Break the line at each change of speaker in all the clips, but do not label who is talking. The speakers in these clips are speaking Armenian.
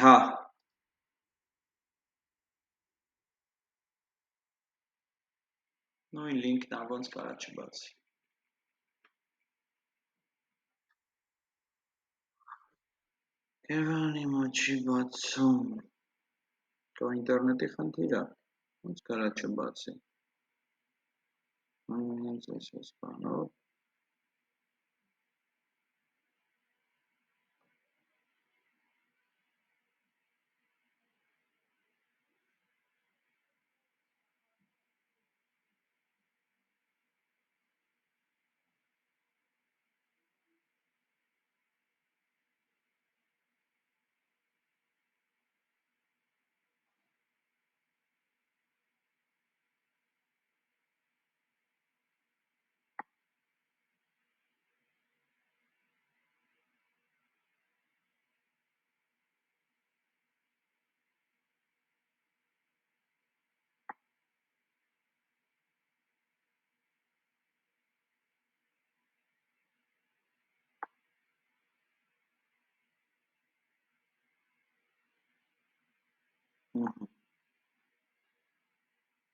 Հա, նույն լինքն ա, ոնց կարա չբացի։ Երանի մոչի բացում։ Կա ինտերնետի խնդիր ա, ոնց կարա չբացի։ Հենց այս բանով։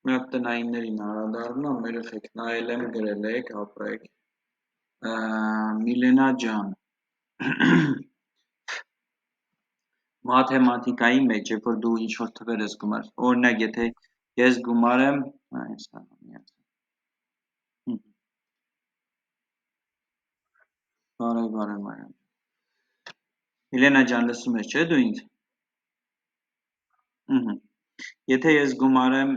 Մի հատ տնայիններին անդառնամ, երեխեք նայել եմ, գրել եք, ապրեք։ Միլենա ջան, մաթեմատիկայի մեջ, երբ որ դու ինչ-որ թվեր ես գումար, օրինակ, եթե ես գումարեմ, բարև Մարիամ։ Միլենա ջան, լսում ես, չէ՞ դու ինձ։ Եթե ես գումարեմ,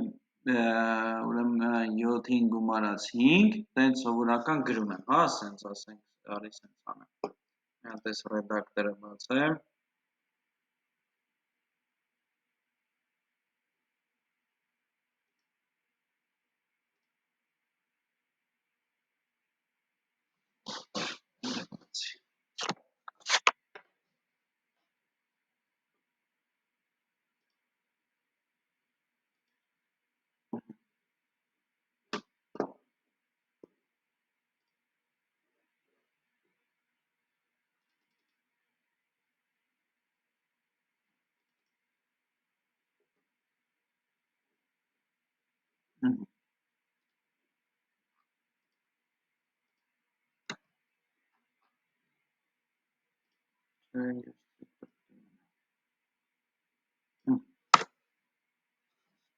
ուրեմն 7-ին գումարած 5, տենց սովորական գրում եմ, հա, սենց ասենք, արի սենց անեմ։ Մի հատ էս ռեդակտորը բացեմ։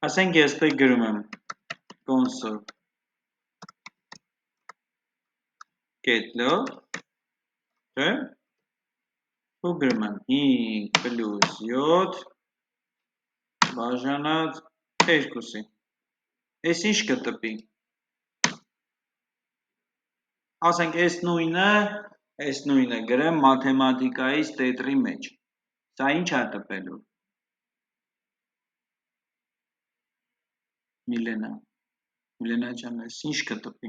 Ասենք ես տեղ գրում եմ console get-log, չէ՞, ու գրում եմ 5 պլյուս 7 բաժանած 2-ի, ես ինչ կտպի, ասենք ես նույնը գրեմ մաթեմատիկայից տետրի մեջ, սա ինչ է տպելու, Միլենա ջան, ես ինչ կտպի,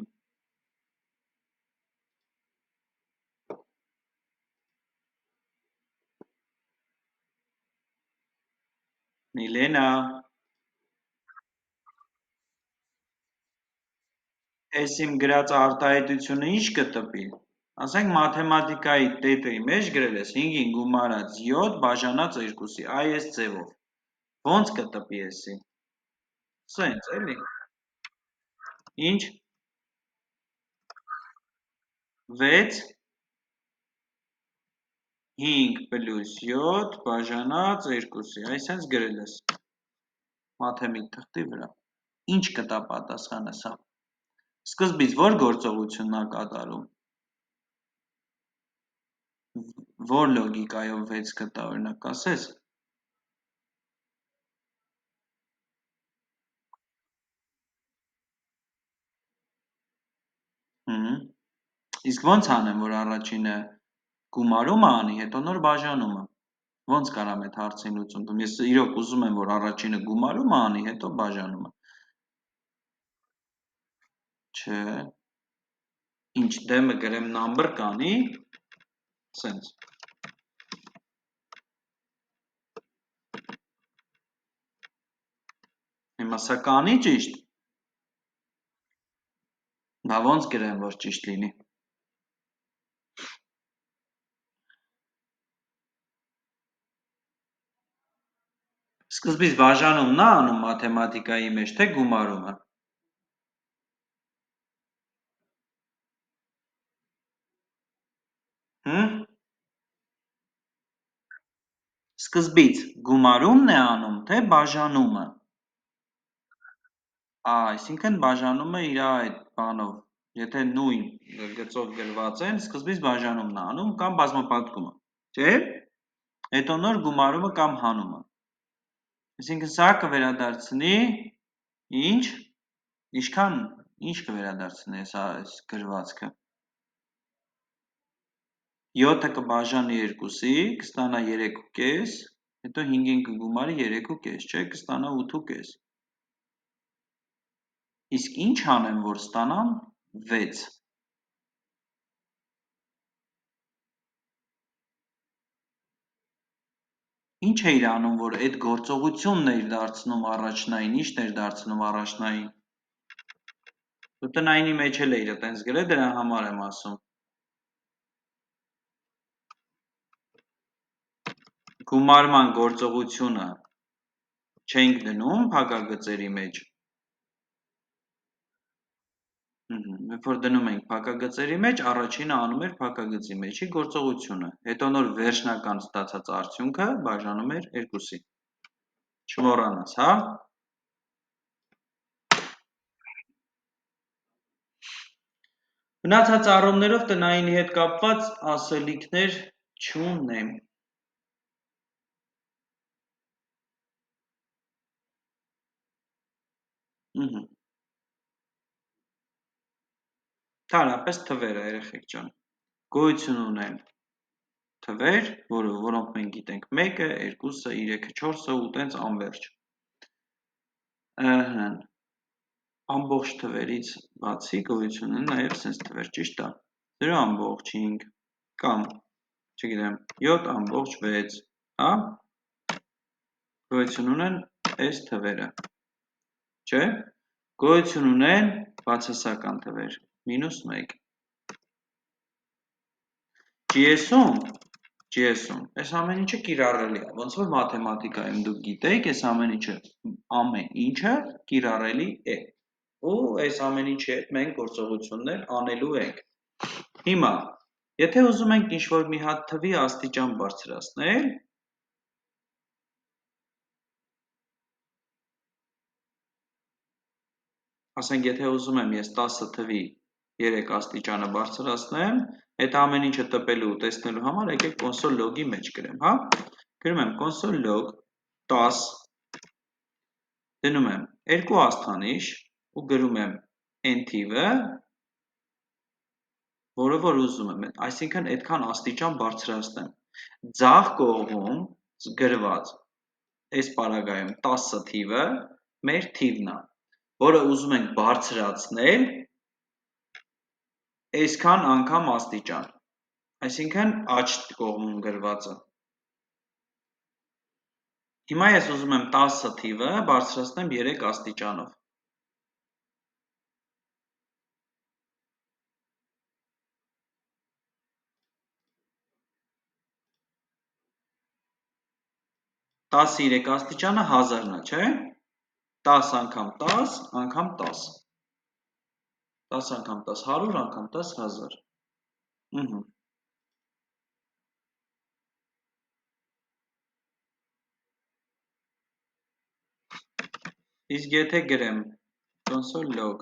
Միլենա, ես իմ գրած արտահայտությունը ինչ կտպի, ասենք մաթեմատիկայի տետրի մեջ գրել ես 5-ին գումարած 7 բաժանած 2-ի, այս ձևով, ոնց կտպի եսի, սենց էլի, ինչ, 6 5 պլյուս 7 բաժանած 2-ի, այսենց գրել ես մաթեմիկ թղթի վրա, ինչ կտա պատասխանը սա, սկզբից որ գործողությունն ա կատարում, որ լոգիկայով 6 կտա օրինակ ասես, իսկ ոնց անեմ, որ առաջինը գումարումը անի, հետո նոր բաժանումը, ոնց կարամ այդ հարցին լուծում տամ, ես իրոք ուզում եմ, որ առաջինը գումարումը անի, հետո բաժանումը, չէ, ինչ դեմը գրեմ number կանի, սենց, հիմա սա կանի ճիշտ, դա ոնց գրեմ, որ ճիշտ լինի, Սկզբից բաժանումն է անում մաթեմատիկայի մեջ, թե գումարումը։ Սկզբից գումարումն է անում, թե բաժանումը։ Այսինքն բաժանումը իր այդ բանով, եթե նույն գծով գրված են, սկզբից բաժանումն է անում կամ բազմապատկումը, չէ՞։ Հետո նոր գումարումը կամ հանումը։ Այսինքն սա կվերադարձնի ինչ, ինչքան, ինչ կվերադարձնի այս գրվածքը։ 7-ը կբաժանի 2-ի, կստանա 3.5, հետո 5-ին կգումարի 3.5, չէ, կստանա 8.5։ Իսկ ինչ անեմ, որ ստանամ 6։ Ինչ էիր անում, որ այդ գործողությունն էիր դարձնում առաջնային, ի՞նչն էր դարձնում առաջնային։ Դու տնայինի մեջ էլ էիր այտենց գրել, դրա համար եմ ասում։ Գումարման գործողությունը չենք դնում փակագծերի մեջ։ Երբ որ դնում ենք փակագծերի մեջ, առաջինը անում էր փակագծի մեջի գործողությունը, հետո նոր վերջնական ստացած արդյունքը բաժանում էր 2-ի։ Չմոռանաս, հա։ Մնացած առումներով տնայինի հետ կապված ասելիքներ չունեմ։ Ընդհանրապես թվերը, երեխեք ջան, գոյություն ունեն թվեր, որոնք մենք գիտենք 1-ը, 2-ը, 3-ը, 4-ը ու տենց անվերջ։ Ամբողջ թվերից բացի գոյություն ունեն նաև սենց թվեր, ճիշտ է։ 0.5 կամ, չգիտեմ, 7.6, հա։ Գոյություն ունեն այս թվերը, չէ։ Գոյություն ունեն բացասական թվեր, -1։ GS-ում այս ամեն ինչը կիրառելի է, ոնց որ մաթեմատիկայում դուք գիտեք, այս ամեն ինչը կիրառելի է։ Ու այս ամեն ինչի հետ մենք գործողություններ անելու ենք։ Հիմա, եթե ուզում ենք ինչ-որ մի հատ թվի աստիճան բարձրացնել, ասենք եթե ուզում եմ ես 10 թվի 3 աստիճանը բարձրացնեմ, այդ ամեն ինչը տպելու ու տեսնելու համար եկեք console log-ի մեջ գրեմ, հա։ Գրում եմ console log 10, դնում եմ 2 աստղանիշ ու գրում եմ n թիվը, որը որ ուզում եմ, այսինքն այդքան աստիճան բարձրացնեմ։ Ձախ կողմում գրված այս պարագայում 10 թիվը մեր թիվն է, որը ուզում ենք բարձրացնել այսքան անգամ աստիճան, այսինքն աջ կողմում գրվածը։ Հիմա ես ուզում եմ 10 թիվը բարձրացնեմ 3 աստիճանով։ Տասը 3 աստիճանը 1000-ն է, չէ։ 10 անգամ 10 անգամ 10։ 10 անգամ 10 100 անգամ 10 1000։ Իսկ եթե գրեմ console log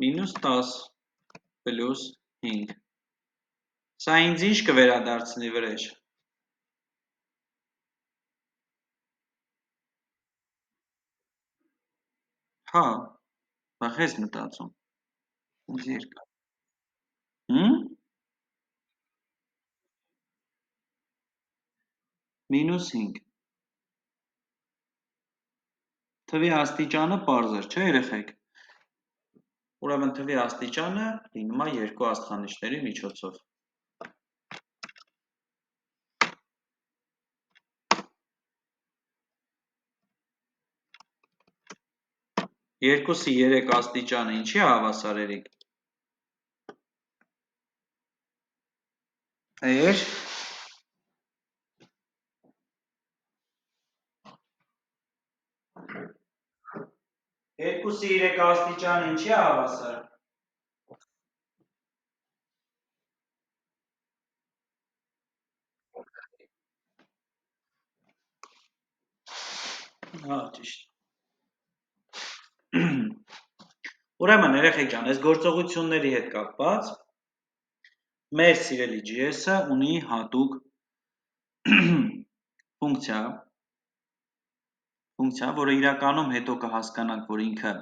-10 + 5, սա ինձ ինչ կվերադարձնի վրեժ։ Հա, բախ ես մտածում։ Ինձ երկար։ -5։ Թվի աստիճանը պարզ էր, չէ երեխեք։ Ուրեմն թվի աստիճանը լինում է 2 աստղանիշների միջոցով։ Երկուսի 3 աստիճանը ինչի է հավասար երիկ։ Էր 2-3 աստիճան ինչի է հավասար։ Հա, ճիշտ։ Ուրեմն երեխեք ջան, այս գործողությունների հետ կապված մեր սիրելի GS-ը ունի հատուկ ֆունկցիա, որը իրականում հետո կհասկանանք, որ ինքը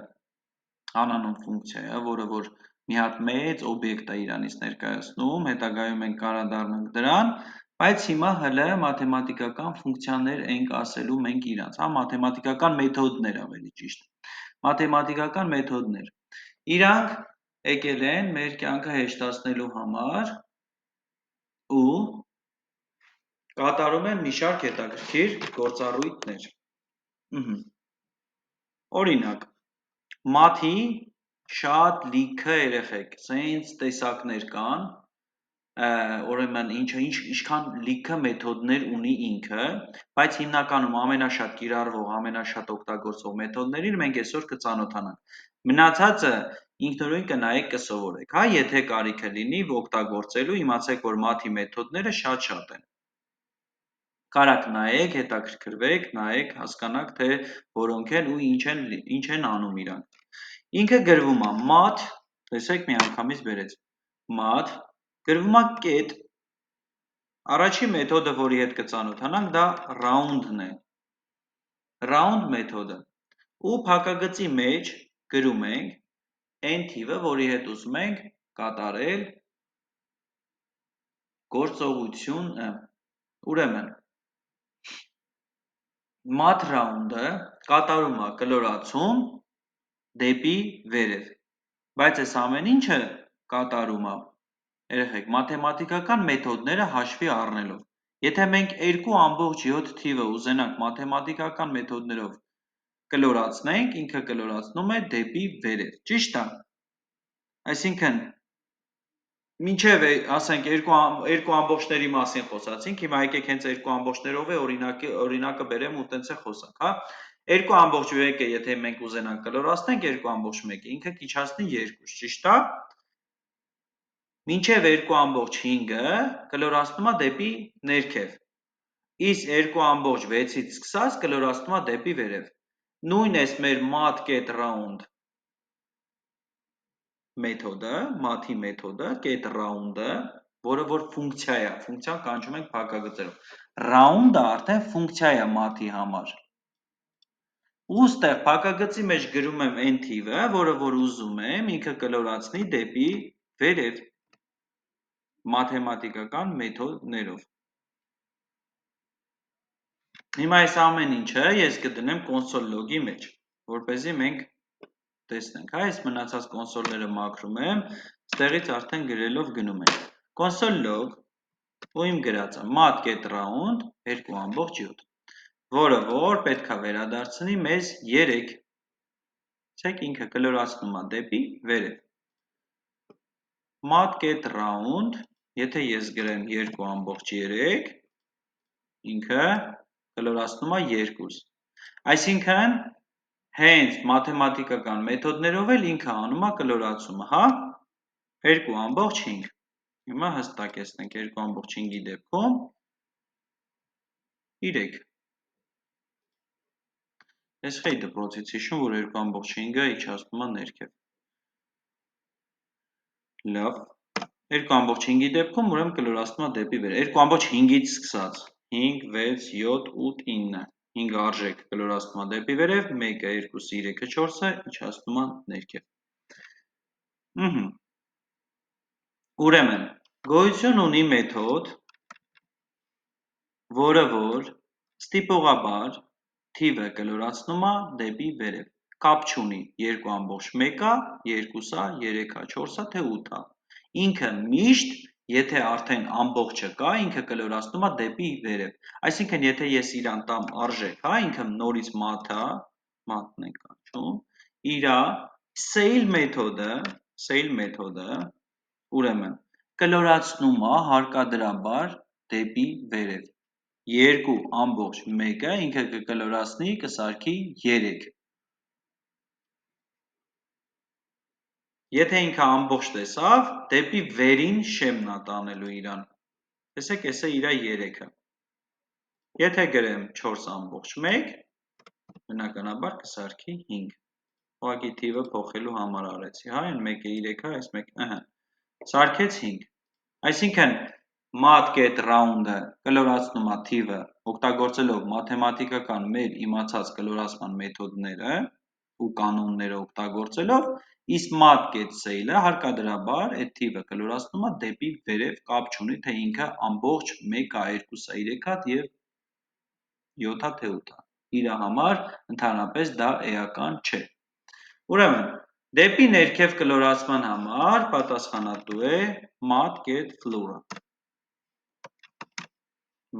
անանուն ֆունկցիա է, որը որ մի հատ մեծ օբյեկտ է իրանից ներկայացնում, հետագայում ենք կանադառնանք դրան, բայց հիմա հələ մաթեմատիկական ֆունկցիաներ ենք ասելու մենք իրանց, հա, մաթեմատիկական մեթոդներ ավելի ճիշտ, մաթեմատիկական մեթոդներ, իրանք եկել են մեր կյանքը հեշտացնելու համար ու կատարում են մի շարք հետաքրքիր գործառույթներ, օրինակ, մաթի շատ լիքը երեխեք, սենց տեսակներ կան, ուրեմն ինչքան լիքը մեթոդներ ունի ինքը, բայց հիմնականում ամենաշատ կիրառվող, ամենաշատ օգտագործվող մեթոդներին մենք այսօր կծանոթանանք, մնացածը ինքնուրույն կնայեք կսովորեք, հա, եթե կարիքը լինի օգտագործելու, իմացեք, որ մաթի մեթոդները շատ են, կարաք նայեք, հետաքրքրվեք, նայեք, հասկանաք, թե որոնք են ու ինչ են անում իրանք, ինքը գրվում է մաթ, տեսեք մի անգամից բերեց, մաթ, գրվում է կետ, առաջի մեթոդը, որի հետ կծանոթանանք, դա round-ն է, round մեթոդը, ու փակագծի մեջ գրում ենք n թիվը, որի հետ ուզում ենք կատարել գործողությունը, ուրեմն, math round-ը կատարում է կլորացում դեպի վերև, բայց այս ամեն ինչը կատարում է, երեխեք, մաթեմատիկական մեթոդները հաշվի առնելով, եթե մենք 2.7 թիվը ուզենանք մաթեմատիկական մեթոդներով կլորացնենք, ինքը կլորացնում է դեպի վերև, ճիշտ է, այսինքն, մինչև ասենք երկու ամբողջների մասին խոսացինք, հիմա եկեք հենց երկու ամբողջներով է օրինակը բերեմ ու տենց է խոսանք, հա, 2.1-ը եթե մենք ուզենանք կլորացնենք 2.1-ը, ինքը կիչացնի 2, ճիշտ է, մինչև 2.5-ը կլորացնում է դեպի ներքև, իսկ 2.6-ից սկսած կլորացնում է դեպի վերև, նույն էս մեր math.round մեթոդը, math-ի մեթոդը, get-round-ը, որը որ ֆունկցիա է, ֆունկցիան կանչում ենք փակագծերով, round-ը արդեն ֆունկցիա է math-ի համար, ու ստեղ փակագծի մեջ գրում եմ n թիվը, որը որ ուզում եմ, ինքը կլորացնի դեպի վերև, մաթեմատիկական մեթոդներով, հիմա այս ամեն ինչը ես կդնեմ console log-ի մեջ, որպեսզի մենք տեսնենք, այս մնացած կոնսոլները մաքրում եմ, ստեղից արդեն գրելով գնում ենք, console log, ու իմ գրածը math.round 2.7, որը որ պետք է վերադարձնի մեզ 3, ցեք ինքը կլորացնում է դեպի վերև, math.round, եթե ես գրեմ 2.3, ինքը կլորացնում է 2, այսինքն, հենց մաթեմատիկական մեթոդներով էլ ինքը անում է կլորացումը, հա, 2.5, հիմա հստակեցնենք 2.5-ի դեպքում 3, ես խեի դպրոցից հիշում, որ 2.5-ը իջացնում է ներքև, լավ, 2.5-ի դեպքում ուրեմն կլորացնում է դեպի վերև, 2.5-ից սկսած, 5, 6, 7, 8, 9, 5 արժեք կլորացնում է դեպի վերև, 1-ը, 2-ը, 3-ը, 4-ը իջացնում է ներքև, ուրեմն, գոյություն ունի մեթոդ, որը որ ստիպողաբար թիվը կլորացնում է դեպի վերև, կապ չունի 2.1-ը, 2-ը, 3-ը, 4-ը, թե 8-ը, ինքը միշտ, եթե արդեն ամբողջը կա, ինքը կլորացնում է դեպի վերև, այսինքն եթե ես իրան տամ արժեք, հա, ինքը նորից math-ն ենք կանչում, իրա sale մեթոդը, ուրեմն, կլորացնում է հարկադրաբար դեպի վերև, 2.1-ը ինքը կկլորացնի կսարքի 3, Եթե ինքը ամբողջ տեսավ, դեպի վերին շեմն է տանելու իրան։ Տեսեք, էս է իրա 3-ը։ Եթե գրեմ 4.1, բնականաբար կսարքի 5։ Ուղղակի թիվը փոխելու համար արեցի, հա, այն 1-ը 3-ը, այս 1-ը, սարքեց 5։ Այսինքն mat get round-ը կլորացնում է թիվը օգտագործելով մաթեմատիկական մեր իմացած կլորացման մեթոդները ու կանոնները օգտագործելով, իսկ mat get sale-ը հարկադրաբար այդ թիվը կլորացնում է դեպի վերև, կապ չունի, թե ինքը ամբողջ 1-ա, 2-ա, 3-ա եւ 7-ա թե 8-ա։ Իր համար ընդհանրապես դա էական չէ։ Ուրեմն, դեպի ներքև կլորացման համար պատասխանատու է mat get floor-ը։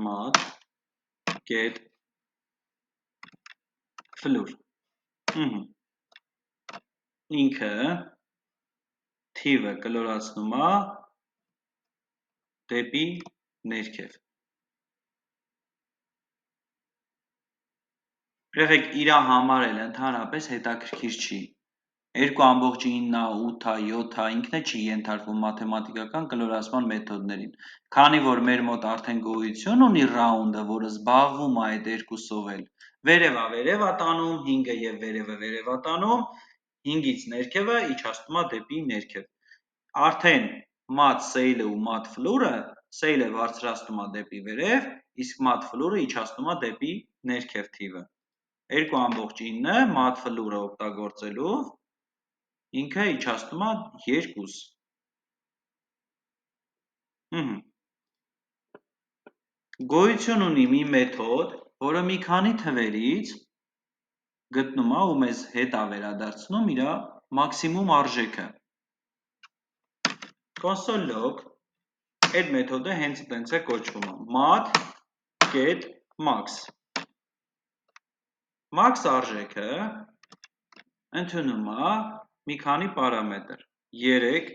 Mat get floor։ Ինքը թիվը կլորացնում է դեպի ներքև։ Եղեք իրա համար էլ ընդհանրապես հետաքրքիր չի։ 2.9-ա, 8-ա, 7-ա ինքն է չի ենթարկվում մաթեմատիկական կլորացման մեթոդներին, քանի որ մեր մոտ արդեն գոյություն ունի round-ը, որը զբաղվում է այդ երկուսով էլ։ Վերևա տանում, 5-ը եւ վերևա տանում, 5-ից ներքևը իջացնում է դեպի ներքև։ Արդեն mat sale-ը ու mat floor-ը, sale-ը բարձրացնում է դեպի վերև, իսկ mat floor-ը իջացնում է դեպի ներքև թիվը։ 2.9-ը mat floor-ը օգտագործելով ինքը իջացնում է 2։ Գոյություն ունի մի մեթոդ, որը մի քանի թվերից գտնում է ու մեզ հետ է վերադարձնում իր մաքսիմում արժեքը։ Console log այդ մեթոդը հենց այդպես է կոչվում, mat get max։ Max արժեքը ընդունում է մի քանի պարամետր, 3,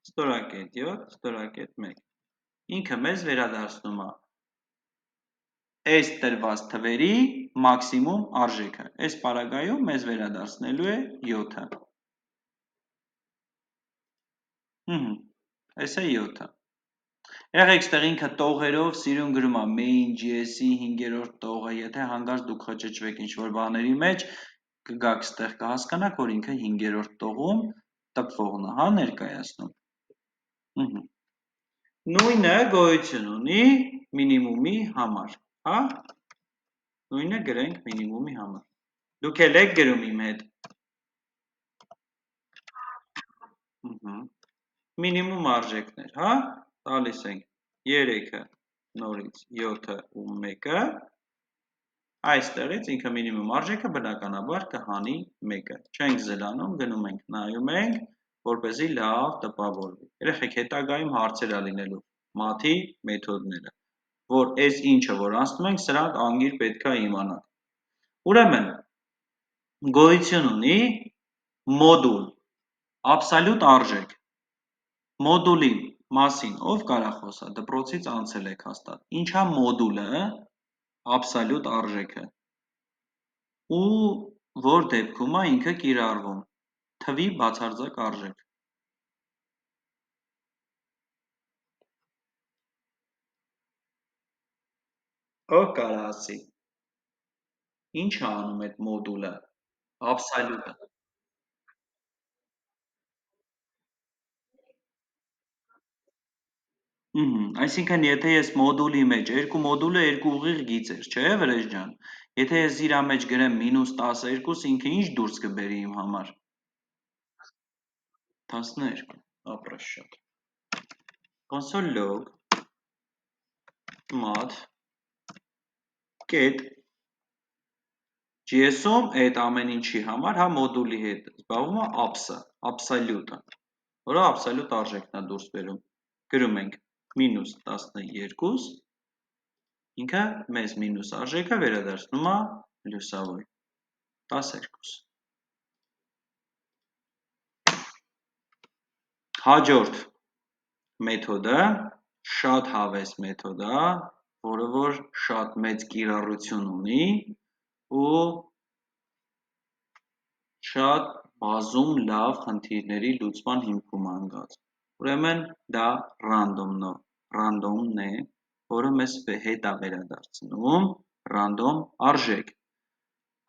ստորակետ 7, ստորակետ 1։ Ինքը մեզ վերադարձնում է այս տրված թվերի մաքսիմում արժեքը։ Այս պարագայում մեզ վերադարձնելու է 7-ը։ Այս է 7-ը։ Եղեք ստեղ ինքը տողերով սիրուն գրում է main JS-ի 5-րդ տողը, եթե հանկարծ դուք խճճվեք ինչ-որ բաների մեջ, կգաք ստեղ կհասկանաք, որ ինքը 5-րդ տողում տպվողն է, հա, ներկայացնում։ Նույնը գոյություն ունի մինիմումի համար, հա, նույնը գրենք մինիմումի համար։ Դուք էլ եք գրում իմ հետ։ Մինիմում արժեքներ, հա, տալիս ենք 3-ը, նորից 7-ը ու 1-ը, այստեղից ինքը մինիմում արժեքը բնականաբար կհանի 1-ը, չենք զլանում, գնում ենք, նայում ենք, որպեսզի լավ տպավորվի։ Երեխեք հետագայում հարցեր է լինելու մաթի մեթոդները, որ այս ինչը որ անցնում ենք, սրանք անգիր պետք է իմանանք։ Ուրեմն, գոյություն ունի մոդուլ, աբսոլյուտ արժեք։ Մոդուլի մասին ով կարա խոսա, դպրոցից անցել եք հաստատ։ Ինչա մոդուլը, աբսոլյուտ արժեքը։ Ու որ դեպքում է ինքը կիրառվում, թվի բացարձակ արժեք։ Ով կարա ասի։ Ինչ է անում այդ մոդուլը, աբսոլյուտը։ Այսինքն եթե ես մոդուլի մեջ, երկու մոդուլը երկու ուղիղ գիծեր, չէ, Վրեժ ջան։ Եթե ես իրա մեջ գրեմ -12, ինքը ինչ դուրս կբերի իմ համար։ 12, ապրես շատ։ Console log mat get JS-ում այդ ամեն ինչի համար, հա, մոդուլի հետ զբաղվում է abs-ը, աբսոլյուտը, որը աբսոլյուտ արժեքն է դուրս բերում։ Գրում ենք -12, ինքը մեզ մինուս արժեքը վերադարձնում է պլյուսավոր 12։ Հաջորդ մեթոդը շատ հավես մեթոդ է, որը որ շատ մեծ կիրառություն ունի ու շատ բազում լավ խնդիրների լուծման հիմքում անգած։ Ուրեմն դա ռանդոմն է, որը մեզ հետ է վերադարձնում ռանդոմ արժեք։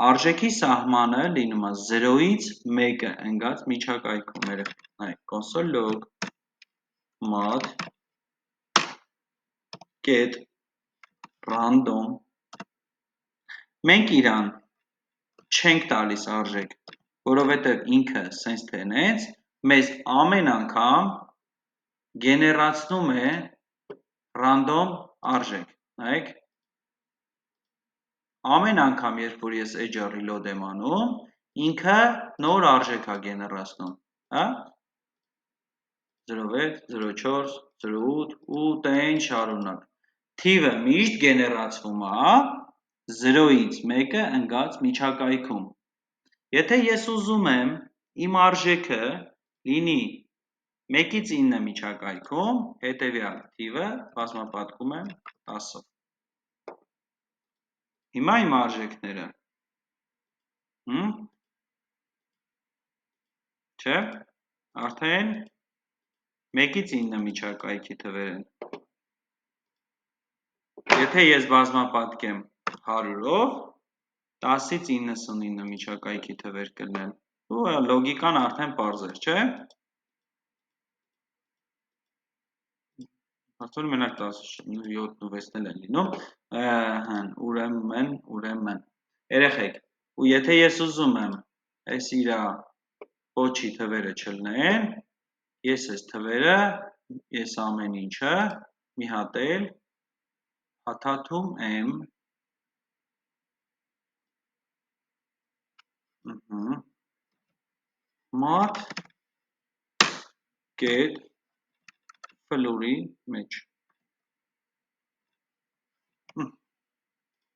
Արժեքի սահմանը լինում է 0-ից 1-ը ընկած միջակայքում։ Երեխեք, console log math get random։ Մենք իրան չենք տալիս արժեք, որովհետև ինքը սենց թե նենց մեզ ամեն անգամ գեներացնում է ռանդոմ արժեք։ Նայեք, ամեն անգամ, երբ որ ես edge-ը reload եմ անում, ինքը նոր արժեք է գեներացնում, հա? 06, 04, 08 ու տեն շարունակ։ Թիվը միշտ գեներացվում է 0-ից 1-ը ընկած միջակայքում։ Եթե ես ուզում եմ իմ արժեքը լինի 1-ից 9 միջակայքում, հետևյալ թիվը բազմապատկում եմ 10-ով։ Հիմա իմ արժեքները, չէ, արդեն 1-ից 9 միջակայքի թվեր են։ Եթե ես բազմապատկեմ 100-ով, 10-ից 99 միջակայքի թվեր կլինեն, ու լոգիկան արդեն պարզ էր, չէ։ Արդեն մենակ 17-6-ն էլ են լինում, ուրեմն, երեխեք, ու եթե ես ուզում եմ, այս իրա պոչի թվերը չլնեն, ես այս թվերը, ես ամեն ինչը մի հատ էլ հաթաթում եմ, math get floor-ի մեջ։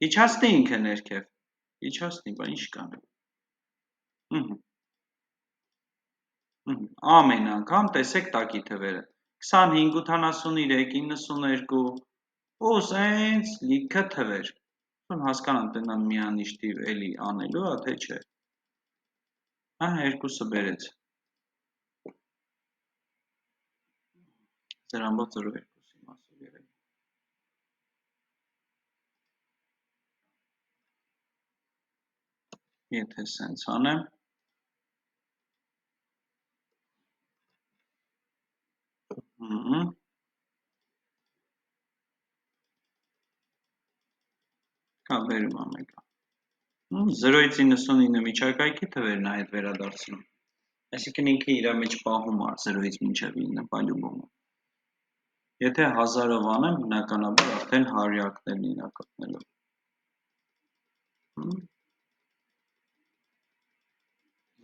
Իջացնի ինքը ներքև, իջացնի, բա ինչ կանեմ։ Ամեն անգամ տեսեք տակի թվերը, 25, 83, 92, ու սենց լիքը թվեր, հասկանամ տնան միանիշ թիվ էլի անելու, թե չէ, երկուսը բերեց, 0.02-ի մասով երևի, եթե սենց անեմ, բերում եմ եկա, 0-ից 99 միջակայքի թվերն է հետ վերադարձնում, այսինքն ինքը իրա մեջ պահում է 0-ից մինչև 9 պալյուբոմը, եթե 1000-ով անեմ, բնականաբար արդեն հարյակներն իրա կպնելով,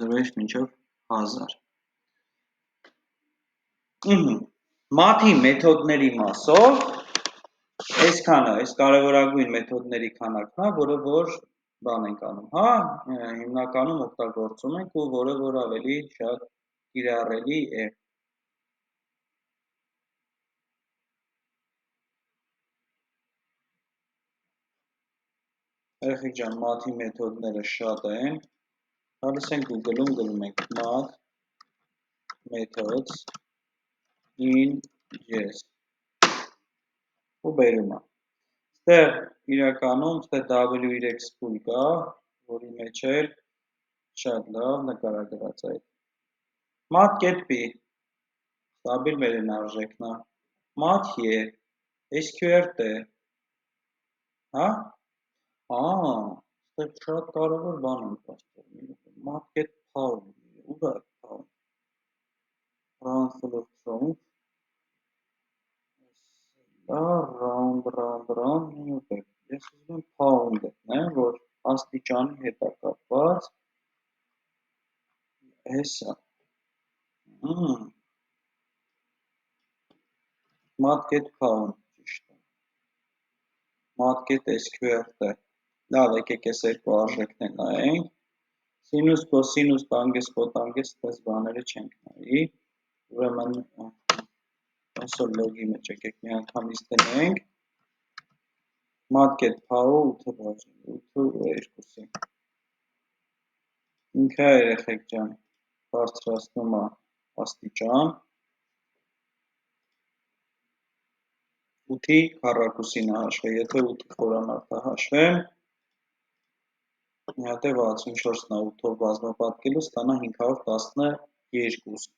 0-ից մինչև 1000, մաթի մեթոդների մասով, այսքանը, այս կարևորագույն մեթոդների քանակն է, որը որ բան ենք անում, հիմնականում օգտագործում ենք ու որը որ ավելի շատ կիրառելի է։ Երեխեք ջան, մաթի մեթոդները շատ են, գալիս ենք Google-ում գրում ենք math methods in JS ու բերում է։ Ստեղ իրականում WX փուլ կա, որի մեջ էլ շատ լավ նկարագրած է։ Math.py ստաբիլ մեր են արժեքնա, Math.e, SQRT, հա? Ստեղ շատ կարևոր բան եմ պաստորում, Math.pound, ուր է pound, run floor trunk, round, ես ուզում եմ pound գտնեմ, որ աստիճանի հետ է կապված, հեսա, Math.pound, ճիշտ է, Math.sqrt, լավ, եկեք ես երկու արժեքներ նայենք, սինուս, կոսինուս, տանգես, կոտանգես, տես բաները չենք նայի, ուրեմն console log-ի մեջ եկեք մի անգամից դնենք, Math.pound 8 2-ի, ինքը երեխեք ջան, բարձրացնում է աստիճան 8-ի քառակուսին հաշվե, եթե 8-ի խորանարդը հաշվեմ, մի հատ է 64-ն 8-ով բազմապատկելու ստանա 512,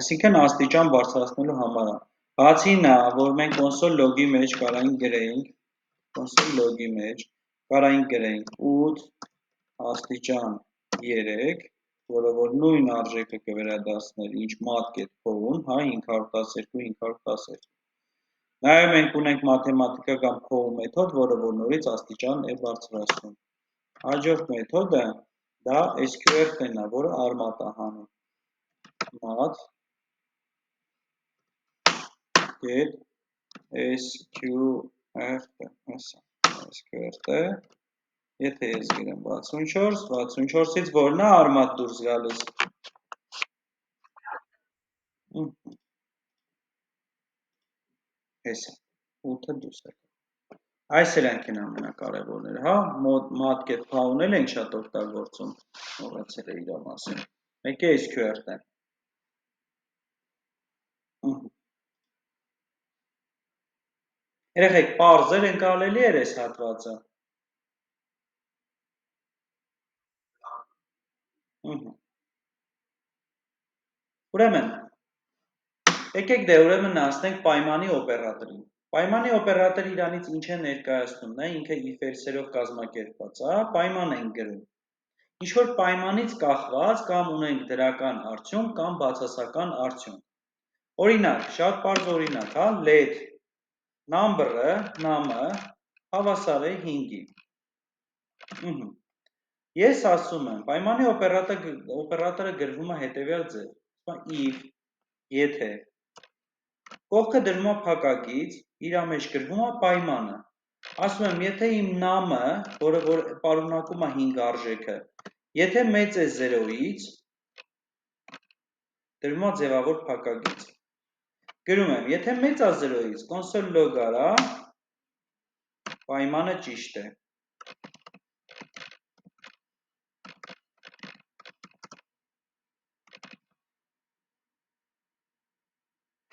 այսինքն աստիճան բարձրացնելու համար է, բացի նա, որ մենք կոնսոլ լոգի մեջ կարային գրեինք, կոնսոլ լոգի մեջ կարային գրեինք 8 աստիճան 3, որը որ նույն արժեքը կվերադարձներ ինչ մատկետ փողուն, հա 512, նաև մենք ունենք մաթեմատիկական փողու մեթոդ, որը որ նորից աստիճան է բարձրացնում, հաջորդ մեթոդը դա SQRT-ն է, որը արմատ է հանում, mat get SQRT, եթե ես գրեմ 64, 64-ից որն է արմատ դուրս գալիս, հեսա, 8-ը դուրս է, այս էրանք են ամենակարևորները, հա, մատկետ փահունել ենք շատ օգտագործում, մոռացել է իրա մասին, մեկ է SQRT-ն, երեխեք, պարզեր ընկալելի էր այս հատվածը, ուրեմն, եկեք դե ուրեմն ասնենք պայմանի օպերատորին, պայմանի օպերատորը իրանից ինչ է ներկայացնում, նա ինքը if-ելսերով կազմակերպված է, պայման ենք գրում, ինչ-որ պայմանից կախված կամ ունենք դրական արդյունք կամ բացասական արդյունք, օրինակ, շատ պարզ օրինակ, հա, let number-ը, նամը հավասար է 5-ի, ես ասում եմ, պայմանի օպերատորը գրվում է հետևյալ ձև, if, եթե, կողքը դրվում է փակագից, իր մեջ գրվում է պայմանը, ասում եմ, եթե իմ նամը, որը որ պարունակում է 5 արժեքը, եթե մեծ է 0-ից, դրվում է ձևավոր փակագից, գրում եմ, եթե մեծ է 0-ից, կոնսոլ լոգ արա, պայմանը ճիշտ է,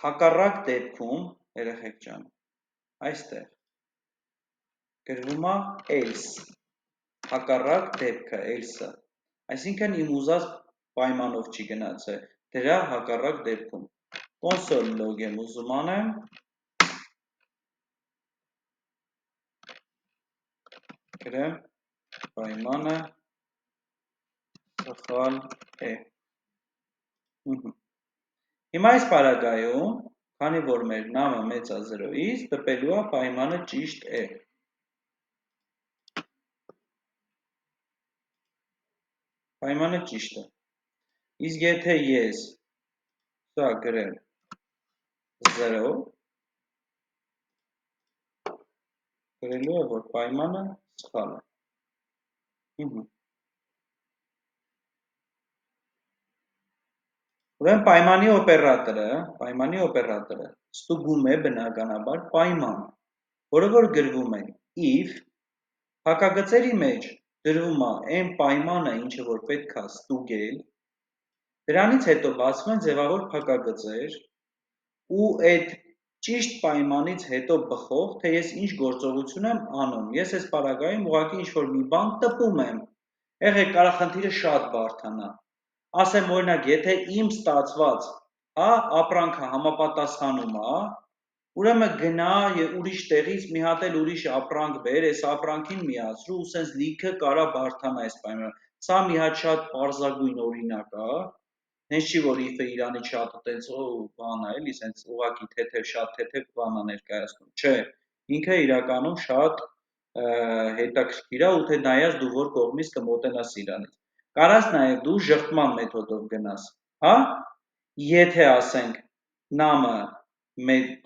հակառակ դեպքում, երեխեք ջան, այստեղ, գրվում է else, հակառակ դեպքը, else-ը, այսինքն իմ ուզած պայմանով չի գնացել, դրա հակառակ դեպքում, կոնսոլ լոգ եմ ուզում անեմ, գրեմ, պայմանը սխալ է, հիմա այս պարագայում, քանի որ մեր նամը մեծ է 0-ից, տպելու է պայմանը ճիշտ է, պայմանը ճիշտ է, իսկ եթե ես սա գրեմ 0, գրելու է, որ պայմանը սխալ է, ուրեմն պայմանի օպերատորը ստուգում է բնականաբար պայման, որը որ գրվում է if, փակագծերի մեջ դրվում է այն պայմանը, ինչը որ պետք է ստուգել, դրանից հետո բացվում են ձևավոր փակագծեր ու այդ ճիշտ պայմանից հետո բխող, թե ես ինչ գործողություն եմ անում, ես այս պարագայում ուղղակի ինչ-որ մի բան տպում եմ, եղեք կարա խնդիրը շատ բարդանա, ասեմ օրինակ, եթե իմ ստացված ապրանքը համապատասխանում է, ուրեմն գնա և ուրիշ տեղից մի հատ էլ ուրիշ ապրանք բեր, այս ապրանքին միացրու ու սենց լիքը կարա բարդանա այս պայմանը, սա մի հատ շատ պարզագույն օրինակ է, հենց չի, որ if-ը իրանից շատ տենց բան է, էլի, սենց ուղղակի թեթև, շատ թեթև բան է ներկայացնում, չէ, ինքը իրականում շատ հետաքրքիր է ու թե նայած դու որ կողմից կմոտենաս իրանից, կարաս նաև դու ժխտման մեթոդով գնաս, հա, եթե ասենք նամը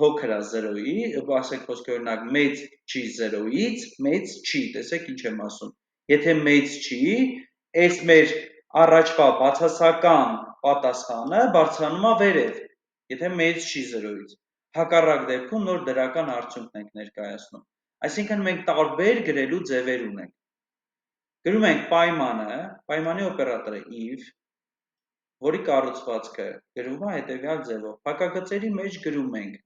փոքր է 0-ի, ասենք խոսքի օրինակ մեծ չի 0-ից, մեծ չի, տեսեք ինչ եմ ասում, եթե մեծ չի, այս մեր առաջվա բացասական պատասխանը բարձրանում է վերև, եթե մեծ չի 0-ից, հակառակ դեպքում նոր դրական արդյունքն ենք ներկայացնում, այսինքն մենք տարբեր գրելու ձևեր ունենք, Գրում ենք պայմանը, պայմանի օպերատորը if, որի կառուցվածքը գրվում է հետևյալ ձևով։ Փակագծերի մեջ գրում ենք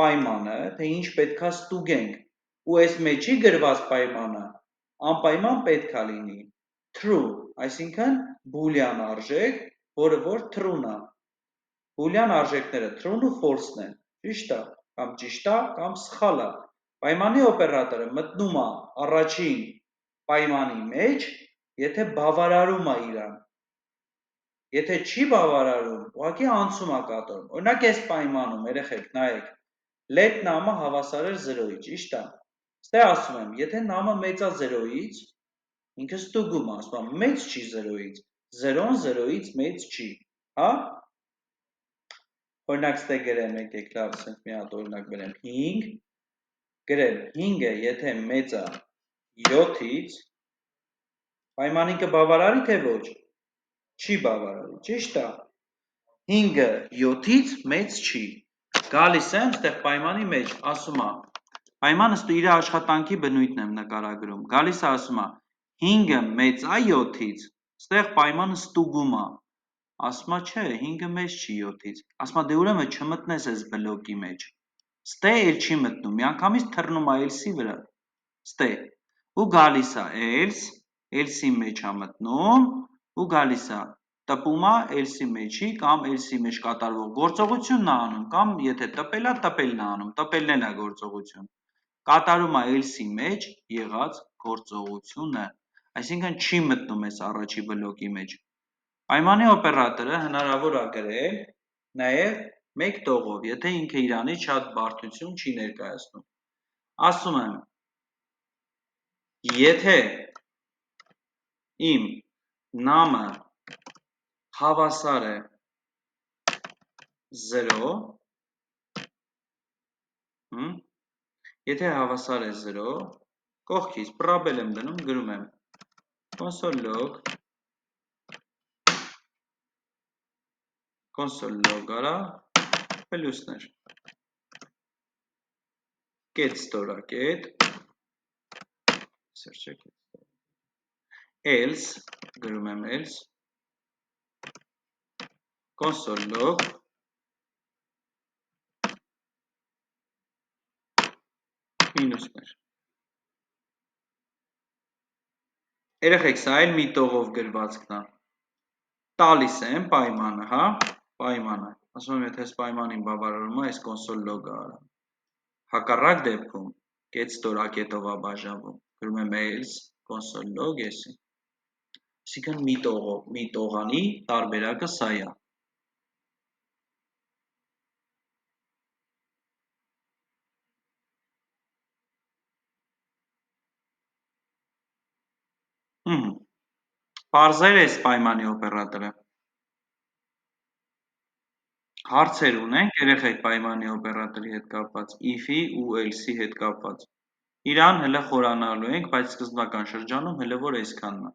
պայմանը, թե ինչ պետքա ստուգենք, ու այս մեջի գրված պայմանը անպայման պետքա լինի true, այսինքն բուլյան արժեք, որը որ true-ն է։ Բուլյան արժեքները true-ն ու false-ն են, ճիշտ է, կամ ճիշտ է, կամ սխալ է։ Պայմանի օպերատորը մտնում է առաջին պայմանի մեջ, եթե բավարարում է իրան։ Եթե չի բավարարում, ուղղակի անցում է կատարում։ Օրինակ այս պայմանում, երեխեք, նայեք, let նամը հավասար է 0-ի, ճիշտ է։ Ստե ասում եմ, եթե նամը մեծ է 0-ից, ինքը ստուգում է, ասում է մեծ չի 0-ից, 0-ն 0-ից մեծ չի, հա։ Օրինակ ստե գրեմ, եկեք լավ, ասենք մի հատ օրինակ բերեմ 5, գրեմ 5-ը եթե մեծ է 7-ից, պայմանին կբավարարի թե ոչ, չի բավարարի, ճիշտ է։ 5-ը 7-ից մեծ չի, գալիս եմ ստեղ պայմանի մեջ, ասում է, պայմանը իր աշխատանքի բնույթն եմ նկարագրում, գալիս է ասում է 5-ը մեծ է 7-ից, ստեղ պայմանը ստուգում է, ասում է չէ, 5-ը մեծ չի 7-ից, ասում է դե ուրեմն չմտնես այս բլոկի մեջ, ստե էլ չի մտնում, միանգամից թռնում է else-ի վրա, ստե, ու գալիս է else-ի մեջ է մտնում, ու գալիս է, տպում է else-ի մեջի կամ else-ի մեջ կատարվող գործողությունն է անում, կամ եթե տպել է, տպելն է անում, տպելն էլ է գործողություն, կատարում է else-ի մեջ եղած գործողությունը, այսինքն չի մտնում այս առաջի բլոկի մեջ։ Պայմանի օպերատորը հնարավոր է գրել նաև մեկ տողով, եթե ինքը իրանից շատ բարդություն չի ներկայացնում։ Ասում եմ, եթե իմ նամը հավասար է 0, եթե հավասար է 0, կողքից պրաբել եմ դնում, գրում եմ console log արա, պլյուսներ, կետ ստորա կետ, else, գրում եմ else, console log, մինուսներ։ Երեխեք, սա էլ մի տողով գրվածքն է։ Տալիս եմ պայմանը, հա, պայմանը։ Ասում եմ, եթե այս պայմանին բավարարում է, այս console log-ը արա։ Հակառակ դեպքում կետ ստորակետով է բաժանվում։ Գրում եմ else console log եսի։ Այսինքն մի տողանի տարբերակը սա է։ Պարզեր այս պայմանի օպերատորը։ Հարցեր ունենք երեխեք պայմանի օպերատորի հետ կապված, if-ի ու else-ի հետ կապված։ Իրան հələ խորանալու ենք, բայց սկզբնական շրջանում հələ որ այսքանն է։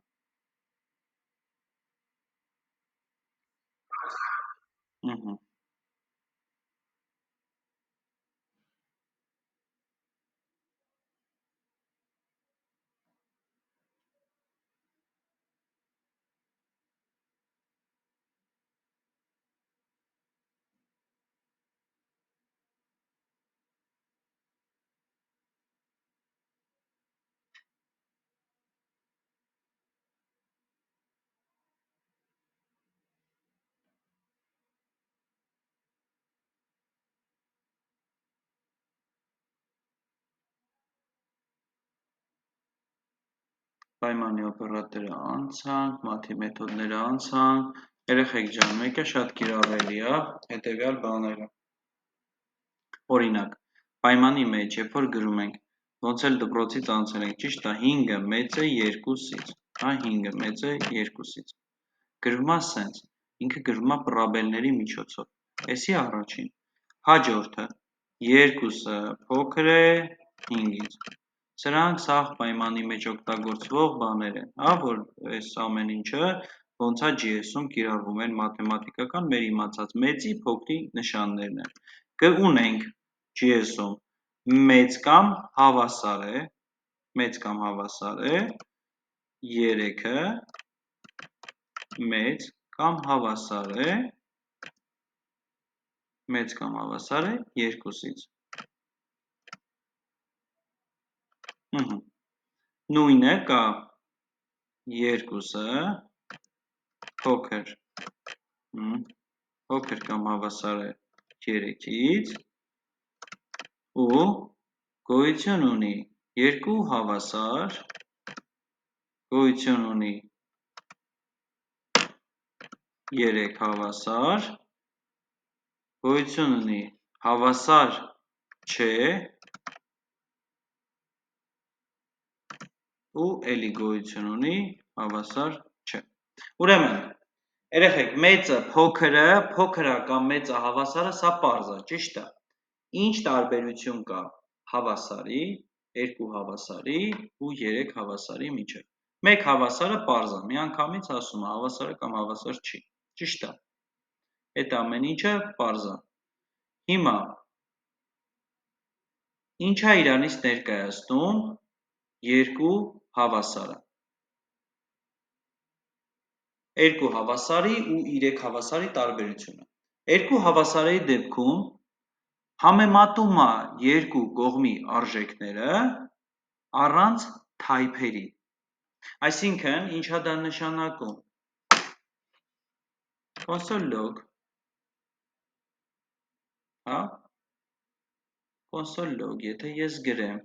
Պայմանի օպերատորը անցանք, մաթի մեթոդները անցանք, երեխեք ջան, մեկը շատ կիրավելի է, հետևյալ բաները։ Օրինակ, պայմանի մեջ, երբ որ գրում ենք, ոնց էլ դպրոցից անցել ենք, ճիշտ է, 5-ը մեծ է 2-ից, հա, 5-ը մեծ է 2-ից։ Գրվում է սենց, ինքը գրվում է պրաբելների միջոցով, էսի առաջին, հաջորդը, 2-ը փոքր է 5-ից, սրանք սաղ պայմանի մեջ օգտագործվող բաներ են, հա, որ այս ամեն ինչը ոնց է GS-ում կիրառվում են մաթեմատիկական մեր իմացած մեծի փոքրի նշաններն են։ Կունենք GS-ում մեծ կամ հավասար է, 3-ը մեծ կամ հավասար է 2-ից։ Նույնը կա 2-ը փոքր կամ հավասար է 3-ից ու գոյություն ունի 2 հավասար, գոյություն ունի 3 հավասար, գոյություն ունի հավասար չէ ու էլի գոյություն ունի հավասար չէ։ Ուրեմն, երեխեք, մեծը, փոքրը, փոքրը կամ մեծը, հավասարը, սա պարզ է, ճիշտ է։ Ինչ տարբերություն կա հավասարի, 2 հավասարի ու 3 հավասարի միջև։ Մեկ հավասարը պարզ է, միանգամից ասում է հավասարը կամ հավասար չի, ճիշտ է։ Այդ ամեն ինչը պարզ է։ Հիմա ինչ է իրանից ներկայացնում 2 հավասարը։ 2 հավասարի ու 3 հավասարի տարբերությունը։ 2 հավասարի դեպքում համեմատում է 2 կողմի արժեքները առանց թայփերի։ Այսինքն, ինչ է դա նշանակում։ Կոնսոլ լոգ, հա, կոնսոլ լոգ, եթե ես գրեմ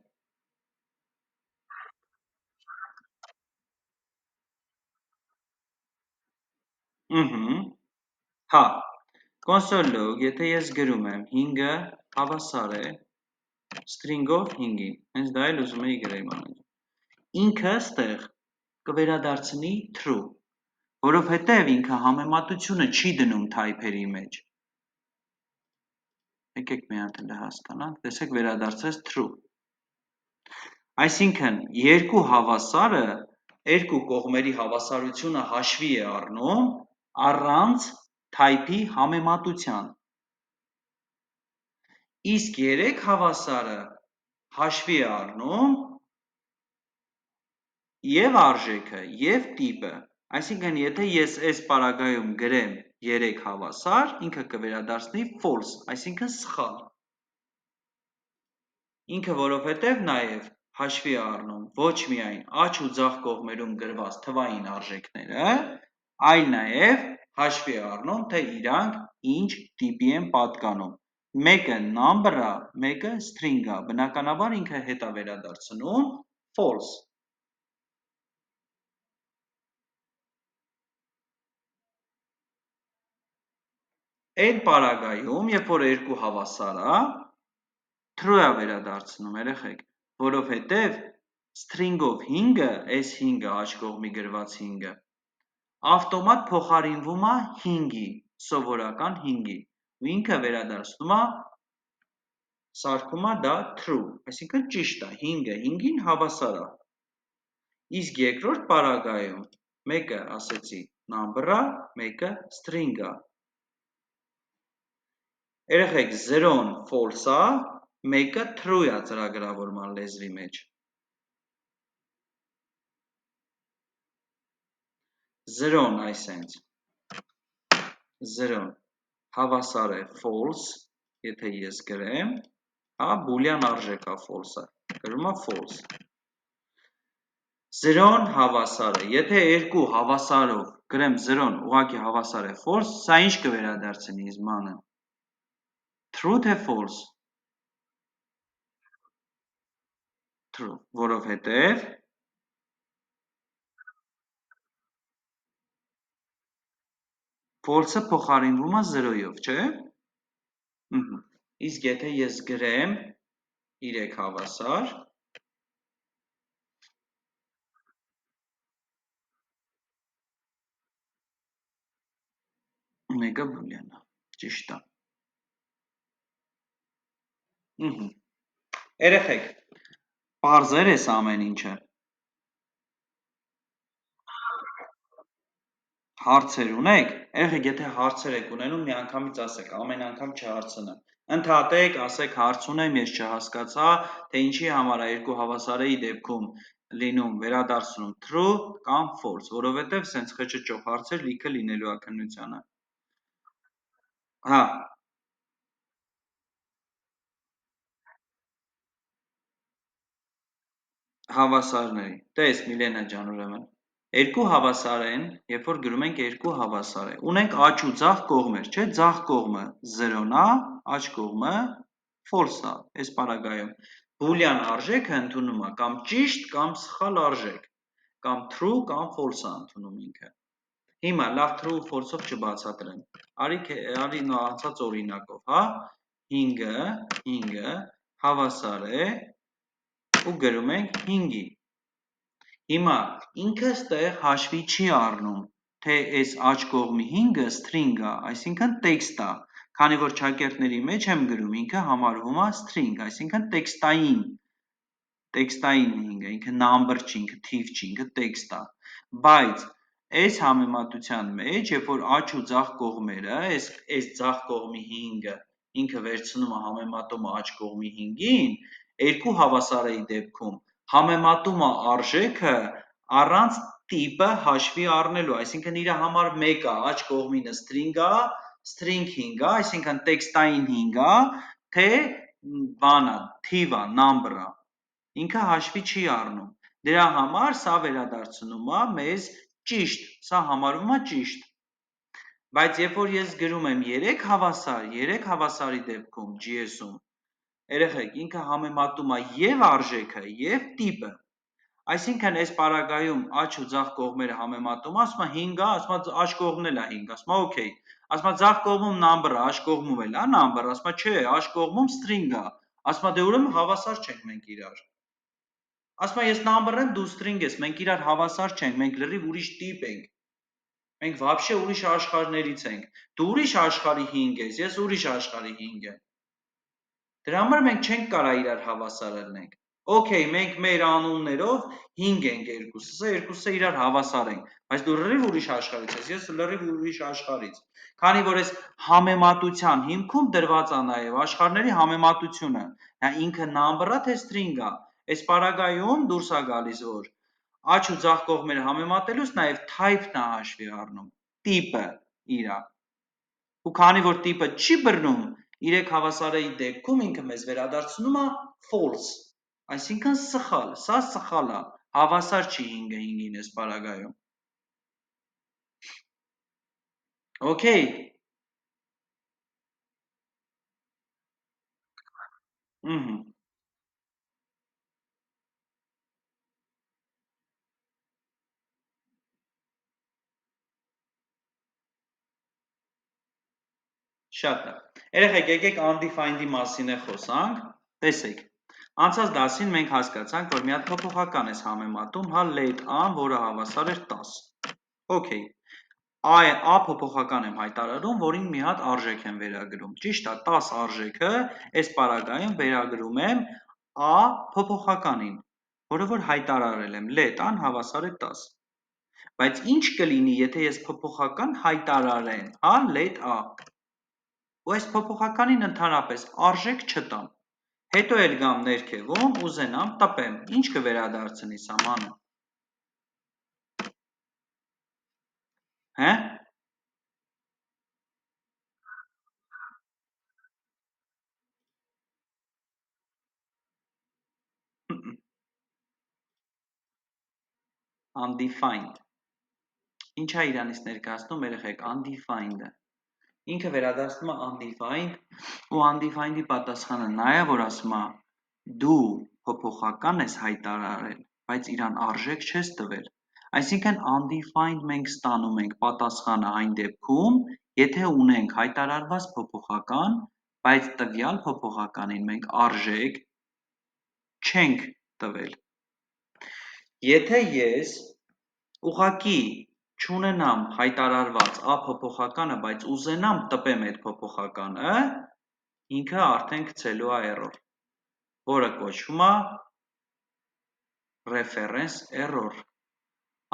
հա, կոնսոլ լոգ, եթե ես գրում եմ 5-ը հավասար է string-ով 5-ին, հենց դա էլ ուզում էի գրեմ անեն։ Ինքը ստեղ կվերադարձնի true, որովհետև ինքը համեմատությունը չի դնում թայփերի մեջ։ Եկեք մի հատ էլ հասկանանք, տեսեք վերադարձեց true։ Այսինքն 2 հավասարը 2 կողմերի հավասարությունը հաշվի է առնում առանց թայփի համեմատության։ Իսկ 3 հավասարը հաշվի է առնում և արժեքը, և տիպը։ Այսինքն, եթե ես այս պարագայում գրեմ 3 հավասար, ինքը կվերադարձնի false, այսինքն սխալ։ Ինքը որովհետև նաև հաշվի է առնում ոչ միայն աջ ու ձախ կողմերում գրված թվային արժեքները, այլ նաև հաշվի է առնում, թե իրանք ինչ տիպի են պատկանում։ Մեկը number է, մեկը string է, բնականաբար ինքը հետ է վերադարձնում false։ Այդ պարագայում, երբ որ 2 հավասար է, true է վերադարձնում, երեխեք, որովհետև string-ով 5-ը, այս 5-ը, աջ կողմի գրված 5-ը, ավտոմատ փոխարինվում է 5-ի, սովորական 5-ի, ու ինքը վերադարձնում է, սարքում է դա true, այսինքն ճիշտ է, 5-ը 5-ին հավասար է։ Իսկ երկրորդ պարագայում, մեկը ասեցի number է, մեկը string է։ Երեխեք, 0-ն false է, մեկը true է ծրագրավորման լեզվի մեջ։ 0-ն այսենց, 0-ն հավասար է false, եթե ես գրեմ, հա, բուլյան արժեք է false-ը, գրում է false։ 0-ն հավասար է, եթե 2 հավասարով գրեմ 0-ն ուղղակի հավասար է false, սա ինչ կվերադարձնի ինձ մանը։ True թե false։ True, որովհետև false-ը փոխարինվում է 0-ով, չէ։ Իսկ եթե ես գրեմ 3 հավասար, մեկը բուլյան է, ճիշտ է։ Երեխեք, պարզ էր էս ամեն ինչը։ Հարցեր ունեք, երեխեք, եթե հարցեր եք ունենում, միանգամից ասեք, ամեն անգամ չհարցնեմ։ Ընդհատեք, ասեք հարց ունեմ, ես չհասկացա, թե ինչի համար է 2 հավասարի դեպքում լինում վերադարձնում true կամ false, որովհետև սենց խճճող հարցեր լիքը լինելու է քննությանը։ Հա, հավասարների։ Տես Միլենա ջան, ուրեմն։ Երկու հավասար են, երբ որ գրում ենք երկու հավասար է։ Ունենք աջ ու ձախ կողմեր, չէ՞, ձախ կողմը 0-ն է, աջ կողմը false է, այս պարագայում։ Բուլյան արժեքը ընդունում է կամ ճիշտ կամ սխալ արժեք, կամ true կամ false է ընդունում ինքը։ Հիմա լավ true ու false-ով չբացատրեմ։ Արի անցած օրինակով, հա, 5-ը հավասար է ու գրում ենք 5-ի։ Հիմա ինքը ստեղ հաշվի չի առնում, թե այս աջ կողմի 5-ը string է, այսինքն text է, քանի որ ճակերտների մեջ եմ գրում, ինքը համարվում է string, այսինքն տեքստային 5-ը, ինքը number չի, ինքը թիվ չի, ինքը text է, բայց այս համեմատության մեջ, երբ որ աջ ու ձախ կողմերը, այս ձախ կողմի 5-ը ինքը վերցնում է համեմատում աջ կողմի 5-ին, երկու հավասարի դեպքում համեմատում է արժեքը առանց տիպը հաշվի առնելու, այսինքն իր համար 1 է, աջ կողմինը string է, string 5 է, այսինքն տեքստային 5 է, թե բանա, թիվ է, number է, ինքը հաշվի չի առնում, դրա համար սա վերադարձնում է մեզ ճիշտ, սա համարվում է ճիշտ, բայց երբ որ ես գրում եմ 3 հավասարի դեպքում GS-ում, երեխեք, ինքը համեմատում է և արժեքը, և տիպը, այսինքն այս պարագայում աջ ու ձախ կողմերը համեմատում, ասում է 5 է, ասում է աջ կողմն էլ է 5, ասում է okay, ասում է ձախ կողմում number-ը, աջ կողմում էլ է number, ասում է չէ, աջ կողմում string է, ասում է դե ուրեմն հավասար չենք մենք իրար, ասում է ես number եմ, դու string ես, մենք իրար հավասար չենք, մենք լրիվ ուրիշ տիպ ենք, մենք վաբշե ուրիշ աշխարհներից ենք, դու ուրիշ աշխարհի 5 ես, ես ուրիշ աշխարհի 5 եմ, դրա համար մենք չենք կարող իրար հավասար ելնենք, okay, մենք մեր անուններով 5 ենք երկուսս իրար հավասար ենք, բայց դու լրիվ ուրիշ աշխարհից ես, ես լրիվ ուրիշ աշխարհից, քանի որ այս համեմատության հիմքում դրված է նաև աշխարհների համեմատությունը, ինքը number-ա թե string-ա, այս պարագայում դուրս է գալիս, որ աջ ու ձախ կողմերը համեմատելուց նաև type-ն է հաշվի առնում, տիպը իրա, ու քանի որ տիպը չի բռնում, 3 հավասարի դեպքում ինքը մեզ վերադարձնում է false, այսինքն սխալ, սա սխալ է, հավասար չի 5-ը 5-ին այս պարագայում, okay, Շատ լավ, երեխեք եկեք undefined-ի մասին է խոսանք, տեսեք, անցած դասին մենք հասկացանք, որ մի հատ փոփոխական ես համեմատում, հա let a-ն, որը հավասար էր 10, okay, a փոփոխական եմ հայտարարում, որին մի հատ արժեք եմ վերագրում, ճիշտ է, 10 արժեքը, այս պարագայում վերագրում եմ a փոփոխականին, որը որ հայտարարել եմ, let a-ն հավասար է 10, բայց ինչ կլինի, եթե ես փոփոխական հայտարարեմ, հա, let a, ու այս փոփոխականին ընդհանրապես արժեք չտամ, հետո էլ գամ ներքևում, ուզենամ տպեմ, ինչ կվերադարձնի սա մանը, հե, undefined, ինչ է իրանից ներկայացնում երեխեք, undefined-ը, ինքը վերադարձնում է undefined, ու undefined-ի պատասխանը նա է, որ ասում է, դու փոփոխական ես հայտարարել, բայց իրան արժեք չես տվել, այսինքն undefined մենք ստանում ենք պատասխանը այն դեպքում, եթե ունենք հայտարարված փոփոխական, բայց տվյալ փոփոխականին մենք արժեք չենք տվել, եթե ես ուղղակի չունենամ հայտարարված a փոփոխականը, բայց ուզենամ տպեմ այդ փոփոխականը, ինքը արդեն գցելու է error, որը կոչվում է reference error,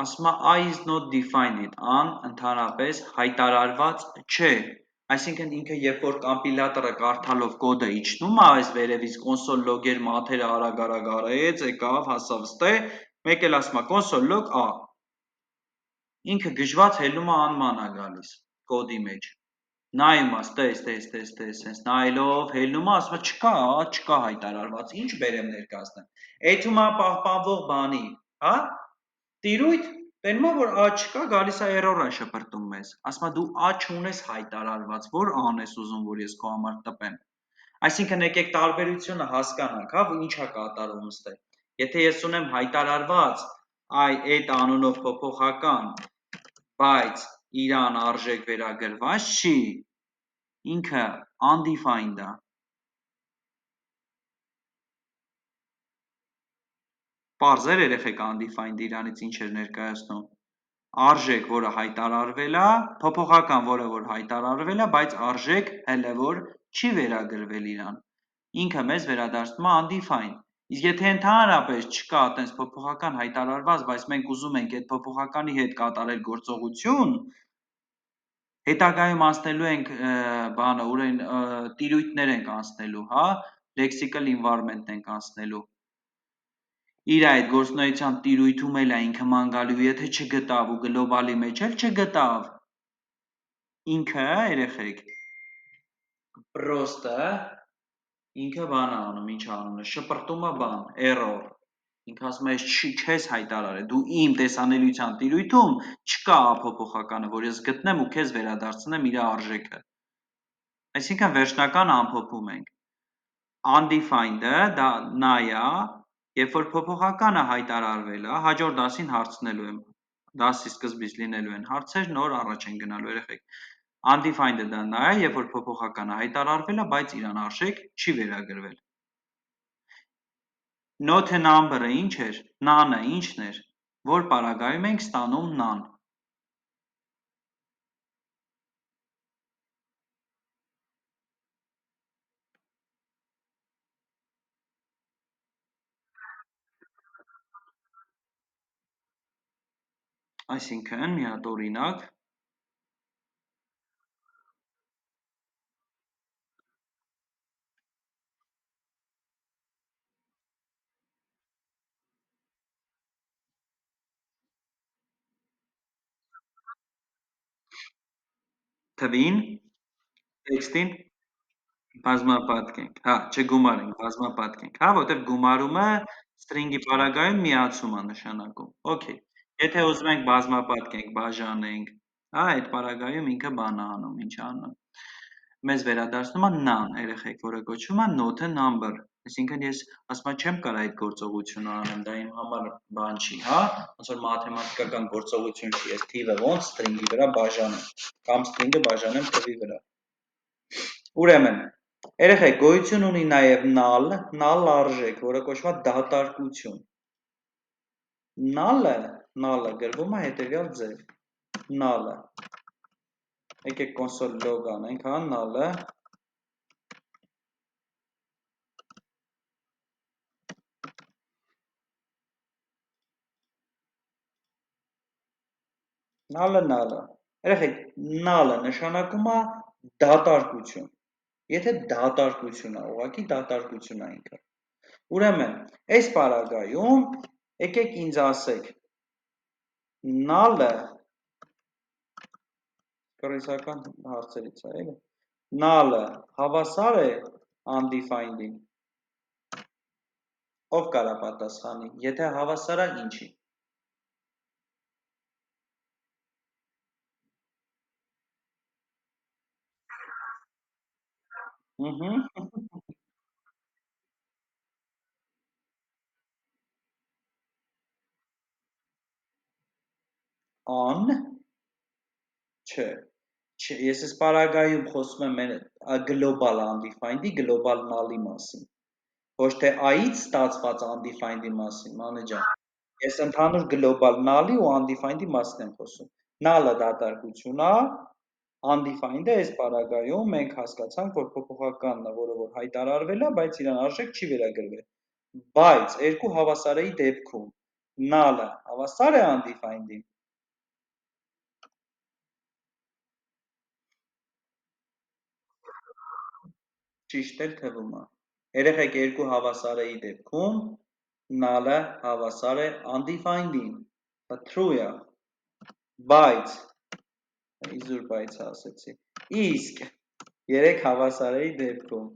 ասում է I is not defined, an ընդհանրապես հայտարարված չէ, այսինքն ինքը երբ որ կամպիլյատորը կարդալով կոդը իջնում է, այս վերևից console logger մաթերը արագ արեց, եկավ, հասավ ստե, Մեկ էլ ասում է console log a, ինքը գժված հելնում է անման է գալիս կոդի մեջ, նայում ես, տես, հենց նայելով հելնում է, ասում է չկա հայտարարված, ինչ բերեմ ներկայացնեմ, էթում է պահպանվող բանի, հա, տիրույթ, տենում է, որ a չկա, գալիս է error է շպրտում մեզ, ասում է դու a չունես հայտարարված, որ a-ն ես ուզում, որ ես քո համար տպեմ, այսինքն եկեք տարբերությունը հասկանանք, հա, ինչ է կատարվում ստե, եթե ես ունեմ հայտարարված այդ անունով փոփոխական, բայց իրան արժեք վերագրված չի, ինքը undefined է, պարզ էր երեխեք undefined իրանից ինչ էր ներկայացնում, արժեք, որը հայտարարվել է, փոփոխական, որը որ հայտարարվել է, բայց արժեք հələ որ չի վերագրվել իրան, ինքը մեզ վերադարձնում է undefined, իսկ եթե ընդհանրապես չկա այտենց փոփոխական հայտարարված, բայց մենք ուզում ենք այդ փոփոխականի հետ կատարել գործողություն, հետագայում անցնելու ենք բանը, ուրեն տիրույթներ ենք անցնելու, հա, lexical environment ենք անցնելու, իր այդ գործունեության տիրույթում էլ է ինքը ման գալու, եթե չգտավ ու գլոբալի մեջ էլ չգտավ, ինքը երեխեք, պրոստը, ինքը բան է անում, ինչ անում է, շպրտում է բան, error, ինքը ասում է, չես հայտարարել, դու իմ տեսանելիության տիրույթում չկա փոփոխականը, որ ես գտնեմ ու քեզ վերադարձնեմ իր արժեքը, այսինքն վերջնական ամփոփում ենք, undefined-ը դա նա է, երբ որ փոփոխականը հայտարարվել է, հաջորդ դասին հարցնելու եմ, դասի սկզբից լինելու են հարցեր, նոր առաջ են գնալու երեխեք, undefined-ը դա նա է, երբ որ փոփոխականը հայտարարվել է, բայց իրան արժեք չի վերագրվել, not a number-ը ինչ էր, none-ը ինչն էր, որ պարագայում ենք ստանում none, այսինքն մի հատ օրինակ, թվին, տեքստին, բազմապատկենք, հա, չգումարենք, բազմապատկենք, հա, որտև գումարումը string-ի պարագայում միացում է նշանակում, okay, եթե ուզում ենք բազմապատկենք, բաժանենք, հա, այդ պարագայում ինքը բան է անում, ինչ անում, մեզ վերադարձնում է none երեխեք, որը կոչվում է not a number, այսինքն ես ասում չեմ կարող այդ գործողությունը անեմ, դա իմ համար բան չի, հա, ոնց որ մաթեմատիկական գործողություն չի, ես թիվը ոնց string-ի վրա բաժանեմ, կամ string-ը բաժանեմ թվի վրա, ուրեմն, երեխեք, գոյություն ունի նաև null արժեք, որը կոչվում է դատարկություն, null-ը գրվում է հետևյալ ձև, null-ը, եկեք console log անենք, հա, null-ը, null-ը, երեխեք, null-ը նշանակում է դատարկություն, եթե դատարկություն է, ուղղակի դատարկություն է ինքը, ուրեմն, այս պարագայում, եկեք ինձ ասեք, null-ը, կռիսական հարցերից է, էլի, null-ը հավասար է undefined-ին, ով կարա պատասխանի, եթե հավասար է ինչի, on, չէ, ես ես պարագայում խոսում եմ global undefined-ի, global null-ի մասին, ոչ թե a-ից ստացված undefined-ի մասին, մանե ջան, ես ընդհանուր global null-ի ու undefined-ի մասին եմ խոսում, null-ը դատարկություն է, undefined-ը այս պարագայում մենք հասկացանք, որ փոփոխականն է, որը որ հայտարարվել է, բայց իրան արժեք չի վերագրվել, բայց երկու հավասարայի դեպքում null-ը հավասար է undefined-ին, ճիշտ էլ թվում է, երեխեք երկու հավասարայի դեպքում Նալը հավասար է undefined-ին, true է, բայց, իզուր բայց ասեցի, իսկ 3 հավասարայի դեպքում,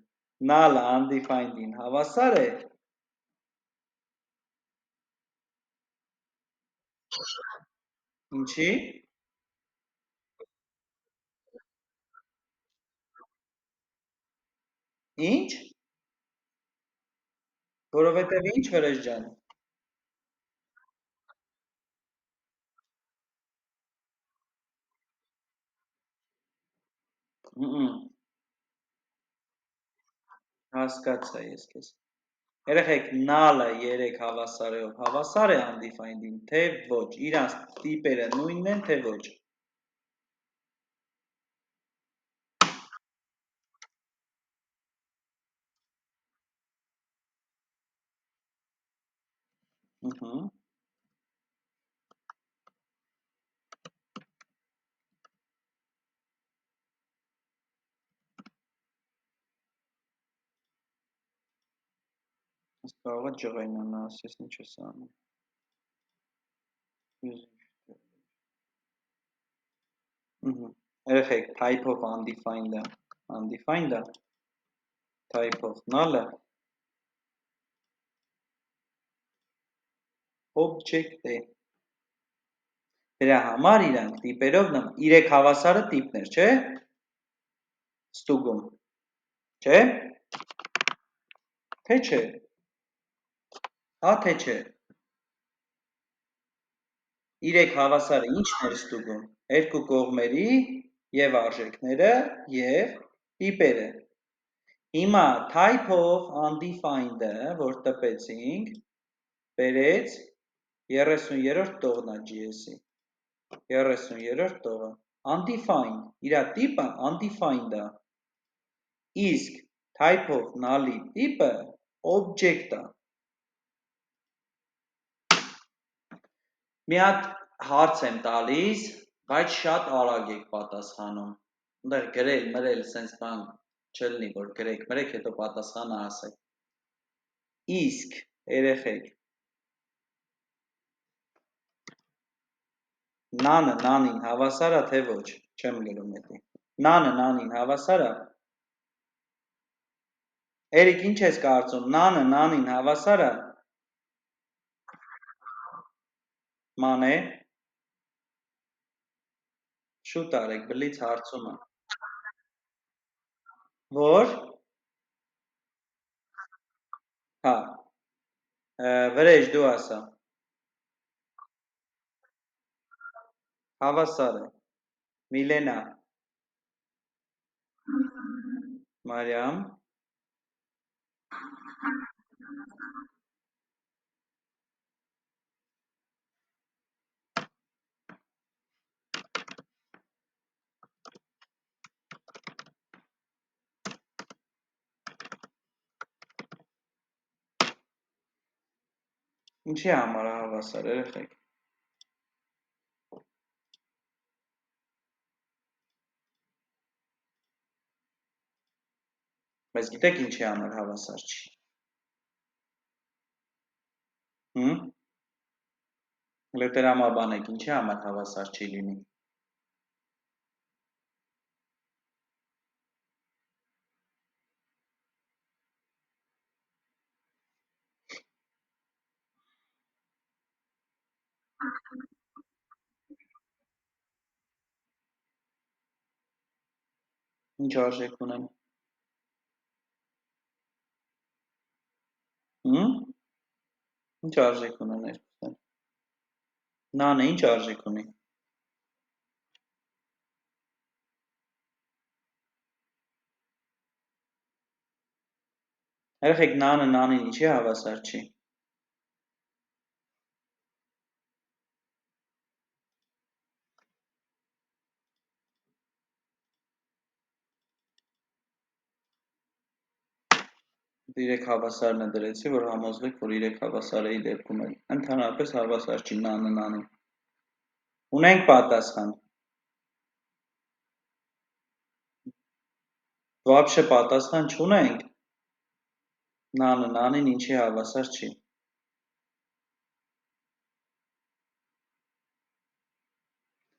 նալը undefined-ին հավասար է, ինչի, ինչ, որովհետև ինչ վրեժ ջան, հասկացա ես կեզ, երեխեք նալը 3 հավասարեով հավասար է undefined-ին, թե ոչ, իրանց տիպերը նույնն են, թե ոչ, ես կարող է ջղայնանա, ասես ինչ ես անում, երեխեք type of undefined-ը, type of null-ը, object է, դրա համար իրանք տիպերով 3 հավասարը տիպներ, չէ, ստուգում, չէ, թե չէ, հա թե չէ, 3 հավասարը ինչն էր ստուգում, երկու կողմերի և արժեքները և տիպերը, հիմա type of undefined-ը, որ տպեցինք, բերեց 30-րդ տողն է GS-ի, 30-րդ տողը, undefined, իրա տիպը undefined է, իսկ type of null-ի տիպը object է, մի հատ հարց եմ տալիս, բայց շատ արագ եք պատասխանում, ունդեղ գրել, մրել, սենց բան չլնի, որ գրեք, մրեք, հետո պատասխանը ասեք, իսկ երեխեք, նանը նանին հավասար է, թե ոչ, չեմ գրում էդի, նանը նանին հավասար է, Էրիկ ինչ ես կարծում, նանը նանին հավասար է, ման է, շուտ արեք, բլից հարցում է, որ, հա, վրեժ դու ասա, հավասար է, Միլենա, Մարիամ, ինչի համար է հավասար, երեխեք, բայց գիտեք ինչի համար հավասար չի, լետերամաբանեք, ինչի համար հավասար չի լինի, ինչ արժեք ունեն, ինչ արժեք ունեն երկուսն, նանը ինչ արժեք ունի, երեխեք նանը նանին ինչի հավասար չի, Իրեք հավասարն է դրեցի, որ համոզվեք, որ իրեք հավասարայի դեպքում է, ընդհանրապես հավասար չի նանը նանին, ունենք պատասխան, վապշե պատասխան չունենք, նանը նանին ինչի հավասար չի,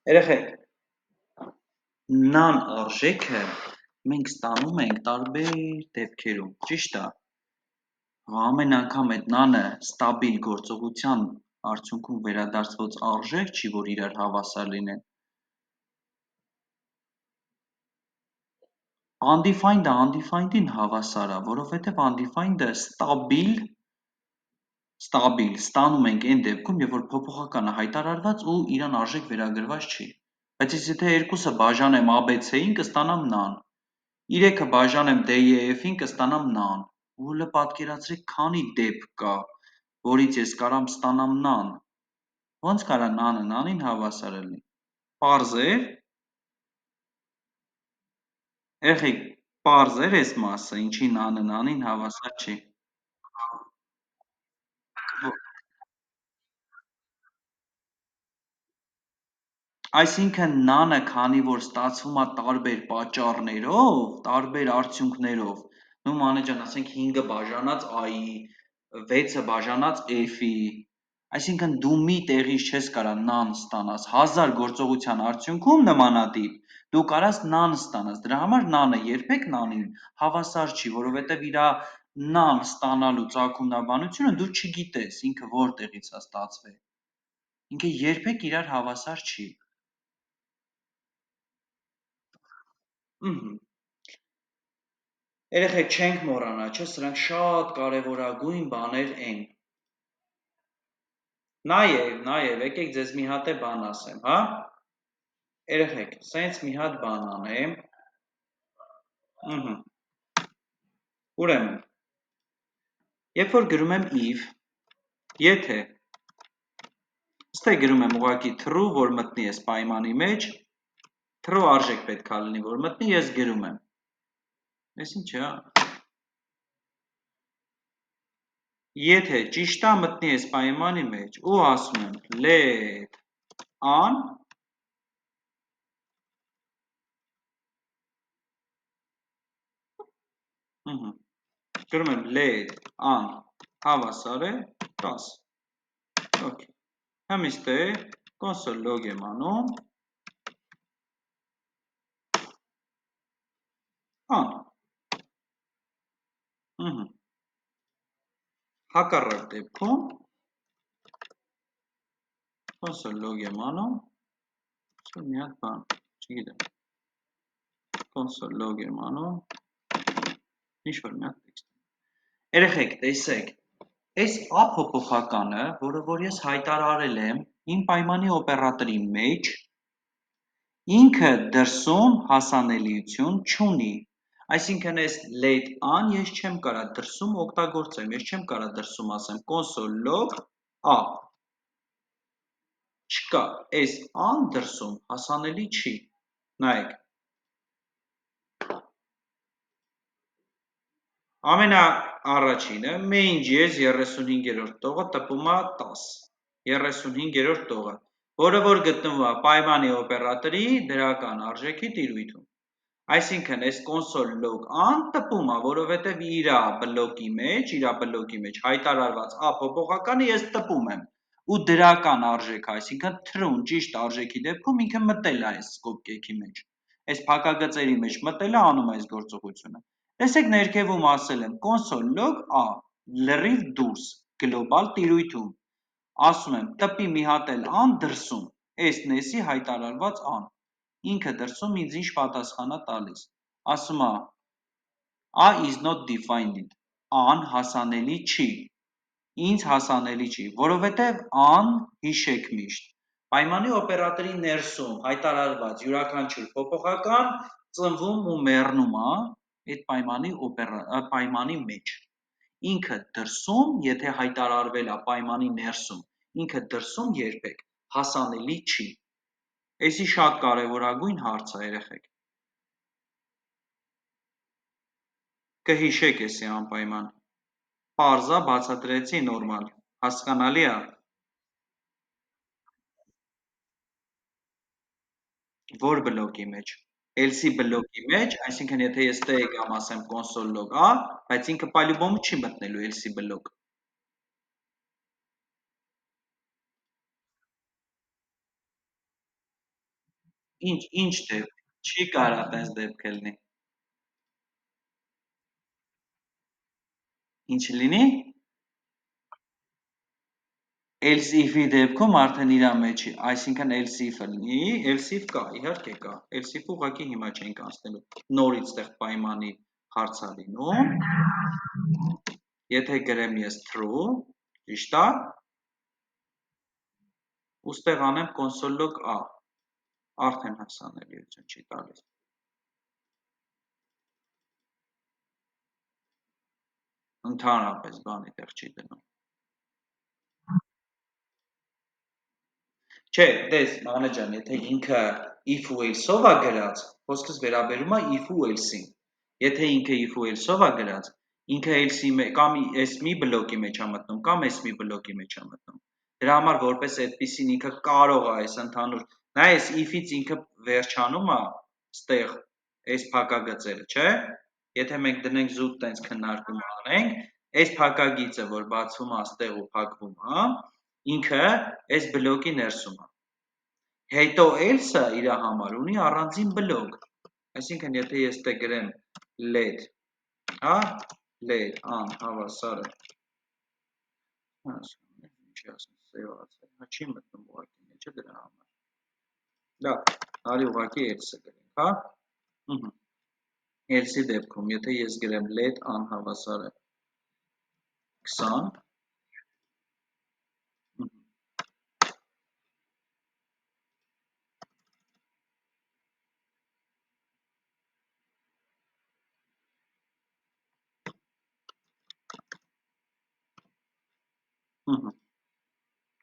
Երեխեք, նան արժեքը մենք ստանում ենք տարբեր դեպքերում, ճիշտ է։ Ամեն անգամ այդ նանը ստաբիլ գործողության արդյունքում վերադարձված արժեք չի, որ իրար հավասար լինեն։ Undefined-ը undefined-ին հավասար է, որովհետև undefined-ը ստաբիլ ստանում ենք այն դեպքում, երբ որ փոփոխականը հայտարարված ու իրան արժեք վերագրված չի։ Բայց եթե երկուսը բաժանեմ ABC-ին, կստանամ նան։ 3-ը բաժանեմ D-F-ին, կստանամ նան։ Ու պատկերացրեք, քանի դեպք կա, որից ես կարամ ստանամ նան։ Ոնց կարա նանը նանին հավասար լինի։ Պարզ է։ Երեխեք, պարզ էր այս մասը, ինչի նանը նանին հավասար չի։ Այսինքն նանը, քանի որ ստացվում է տարբեր պատճառներով, տարբեր արդյունքներով, նու մանե ջան, ասենք 5-ը բաժանած I-ի, 6-ը բաժանած F-ի, այսինքն դու մի տեղից չես կարա նան ստանաս, 1000 գործողության արդյունքում նմանատիպ, դու կարաս նան ստանաս, դրա համար նանը երբեք նանին հավասար չի, որովհետև իրա նան ստանալու ծագումնաբանությունը դու չգիտես, ինքը որտեղից է ստացվել, ինքը երբեք իրար հավասար չի։ Երեխեք, չենք մոռանա, չէ, սրանք շատ կարևորագույն բաներ են։ Նայև, եկեք ձեզ մի հատ է բան ասեմ, հա։ Երեխեք, սենց մի հատ բան անեմ։ Ուրեմն, երբ որ գրում եմ if, եթե գրում եմ ուղղակի true, որ մտնի այս պայմանի մեջ, true արժեք պետք է լինի, որ մտնի, ես գրում եմ։ Այս ինչ է, եթե ճիշտա մտնի այս պայմանի մեջ ու ասում եմ let an, գրում եմ let an հավասար է 10, okay, հմիստ է, console log եմ անում, an, հակառակ դեպքում, console log եմ անում, մի հատ բան, չգիտեմ, console log եմ անում, ինչ-որ մի հատ տեքստ, երեխեք, տեսեք, այս ափոփոխականը, որը որ ես հայտարարել եմ իմ պայմանի օպերատորի մեջ, ինքը դրսում հասանելիություն չունի, այսինքն այս let an ես չեմ կարա դրսում օգտագործեմ, ես չեմ կարա դրսում ասեմ console log a, չկա, այս an դրսում հասանելի չի, նայեք, ամենաառաջինը mange ես 35-րդ տողը տպում է 10, 35-րդ տողը, որը որ գտնվում է պայմանի օպերատորի դրական արժեքի տիրույթում, այսինքն այս console log an տպում է, որովհետև իրա բլոկի մեջ հայտարարված ափոփոխականը ես տպում եմ, ու դրական արժեք, այսինքն true-ն ճիշտ արժեքի դեպքում ինքը մտել է այս սկոպկեքի մեջ, այս փակագծերի մեջ մտել է անում այս գործողությունը, տեսեք ներքևում ասել եմ console log a, լրիվ դուրս, գլոբալ տիրույթում, ասում եմ տպի մի հատ էլ an դրսում, այս NES-ի հայտարարված an, ինքը դրսում ինձ ինչ պատասխան է տալիս, ասում է A is not defined, an հասանելի չի, ինձ հասանելի չի, որովհետև an հիշեք միշտ, պայմանի օպերատորի ներսում հայտարարված յուրաքանչյուր փոփոխական ծնվում ու մեռնում է այդ պայմանի մեջ, ինքը դրսում, եթե հայտարարվել է պայմանի ներսում, ինքը դրսում երբեք հասանելի չի, էսի շատ կարևորագույն հարց է երեխեք, կհիշեք էսի անպայման, պարզ է, բացատրեցի նորմալ, հասկանալի է, որ բլոկի մեջ, else-ի բլոկի մեջ, այսինքն եթե ես տեղ գամ ասեմ console log a, բայց ինքը պալյուբոմ չի մտնելու else-ի բլոկ, Ինչ դեպք, չի կարա տես դեպք լինի։ Ինչ լինի։ Else if-ի դեպքում արդեն իրա մեջի, այսինքն else if-ը լինի, else if կա, իհարկե կա, else if-ը ուղղակի հիմա չենք անցնելու, նորից տեղ պայմանի հարց ա լինում, եթե գրեմ ես true, ճիշտ է, ու ստեղ անեմ console log a, արդեն հասանելիություն չի տալիս։ Ընդհանրապես բանի տեղ չի դնում։ Չէ, դες Մանե ջան, եթե ինքը if ու else-ով է գրած, խոսքս վերաբերում է if ու else-ին։ Եթե ինքը if ու else-ով է գրած, ինքը else-ի կամ այս մի բլոկի մեջ է մտնում, կամ այս մի բլոկի մեջ է մտնում։ Դրա համար որպես այդպեսին ինքը կարող է այս ընդհանուր, նա այս if-ից ինքը վերջանում է ստեղ այս փակագծերը, չէ՞։ Եթե մենք դնենք զուտ տենց քննարկում անենք, այս փակագիծը, որ բացվում է ստեղ ու փակվում է, ինքը այս բլոկի ներսում է։ Հետո else-ը իր համար ունի առանձին բլոկ։ Այսինքն, եթե ես տե գրեմ let, հա, let անհավասարը, ինչի ասեմ, սևացել, հա չի մտնում ուղղակի մեջը դրա համար։ Լավ, արի ուղղակի else-ը գրենք, հա։ Else-ի դեպքում, եթե ես գրեմ let անհավասարը 20,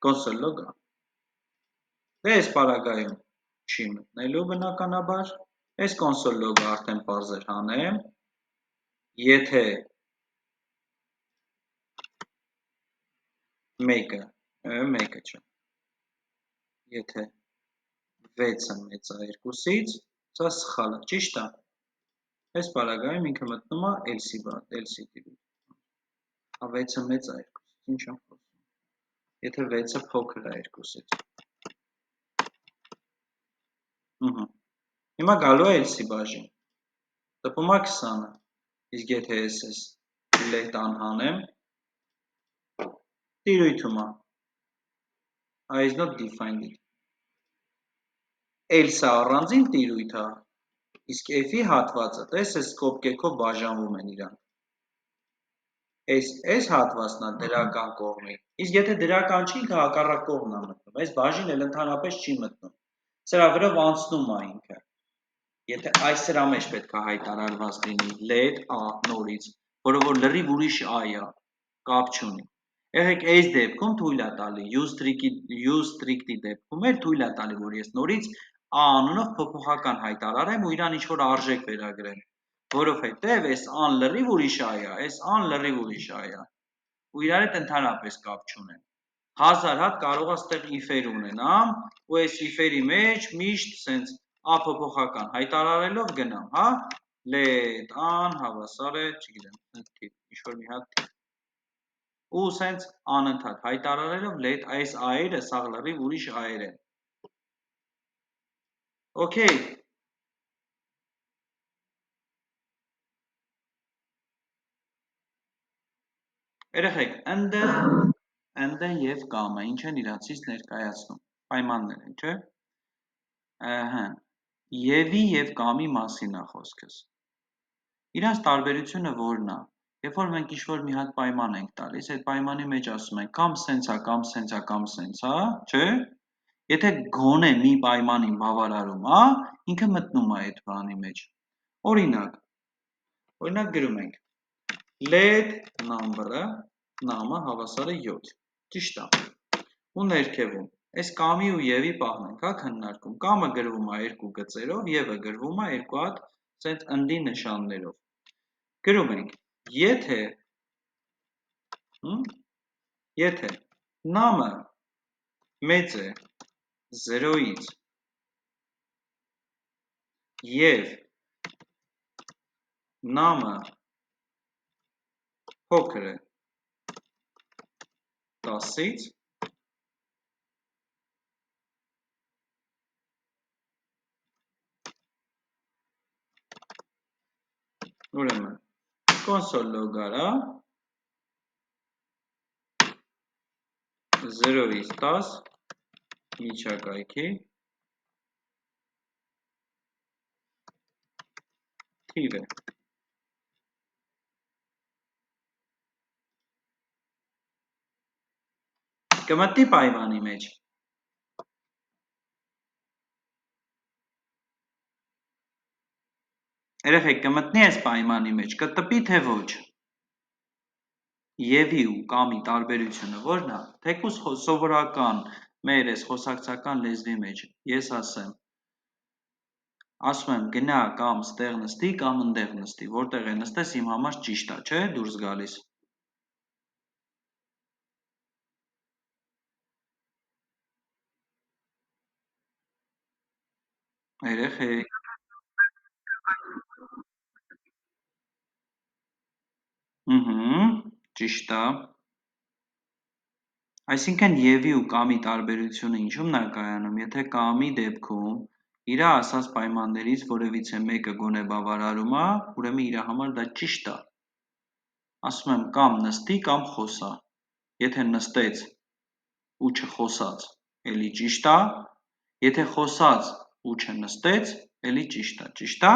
console log-ը։ Դե այս պարագայում չի մտնելու բնականաբար, այս console log-ը արդեն պարզ էր հանեմ, եթե մեկը չէ, եթե 6-ը մեծ է 2-ից, սա սխալ է, ճիշտ է։ Այս պարագայում ինքը մտնում է else-ի տիրույթ։ 6-ը մեծ է 2-ից, ինչ եմ խոսում։ Եթե 6-ը փոքր է 2-ից։ Հիմա գալու է else-ի բաժին։ Տպում է 20-ը, իսկ եթե ես let անհանեմ, տիրույթում է, is not defined it։ Else-ը առանձին տիրույթ է, իսկ f-ի հատվածը, տես այս կոպկեքով բաժանվում են իրանք։ Այս հատվածն է դրական կողմի, իսկ եթե դրական չի, ինքը հակառակ կողմն է մտնում, այս բաժին էլ ընդհանրապես չի մտնում, սրա վրով անցնում է ինքը, եթե այս սրա մեջ պետք է հայտարարված լինի, let a նորից, որը որ լրիվ ուրիշ a-ը, կապ չունի, եղեք այս դեպքում թույլ է տալի, use strict-ի դեպքում էլ թույլ է տալի, որ ես նորից a անունով փոփոխական հայտարարեմ ու իրան ինչ-որ արժեք վերագրեմ, որովհետև այս ան լրիվ ուրիշ a-ը, այս ան լրիվ ուրիշ a-ը, ու իրար հետ ընդհանրապես կապ չունեն։ 1000 հատ կարող է ստեղ if-էր ունենամ, ու այս if-երի մեջ միշտ սենց a փոփոխական հայտարարելով գնամ, հա, let անհավասար է, չգիտեմ, ինչ-որ մի հատ թիվ։ Ու սենց անընդհատ հայտարարելով let այս a-երը սաղ լրիվ ուրիշ a-եր են։ Okay։ Երեխեք, ընդ և կամը, ինչ են իրանցից ներկայացնում, պայմաններ են, չէ։ Եվի և կամի մասին է խոսքս։ Իրանց տարբերությունը որն է, երբ որ մենք ինչ-որ մի հատ պայման ենք տալիս, այդ պայմանի մեջ ասում ենք կամ սենց է, կամ սենց է, կամ սենց է, չէ։ Եթե գոնե մի պայմանին բավարարում է, ինքը մտնում է այդ բանի մեջ։ Օրինակ գրում ենք let number-ը, նամը հավասար է 7, ճիշտ է, ու ներքևում, այս կամի ու եվի պահն ենք, հա, քննարկում, կամը գրվում է 2 գծերով, եվը գրվում է 2 հատ սենց ընդի նշաններով, գրում ենք, եթե նամը մեծ է 0-ից և նամը փոքր է 10-ից, ուրեմն կոնսոլ լոգ արա 0-ից 10 միջակայքի թիվ է։ Կմտնի պայմանի մեջ։ Երեխեք, կմտնի այս պայմանի մեջ, կտպի թե ոչ։ Եվի ու կամի տարբերությունը որն է, թեկուզ սովորական մեր այս խոսակցական լեզվի մեջ, ես ասեմ եմ գնա կամ ստեղ նստի կամ ընդեղ նստի, որտեղ է նստես իմ համար ճիշտ է, չէ, դուրս գալիս։ Երեխեք։ Ճիշտ է։ Այսինքն եվի ու կամի տարբերությունը ինչու՞մն է կայանում, եթե կամի դեպքում իր ասած պայմաններից որևիցե մեկը գոնե բավարարում է, ուրեմն իր համար դա ճիշտ է։ Ասում եմ կամ նստի կամ խոսա։ Եթե նստեց ու չխոսաց, էլի ճիշտ է, եթե խոսաց ու չնստեց, էլի ճիշտ է, ճիշտ է։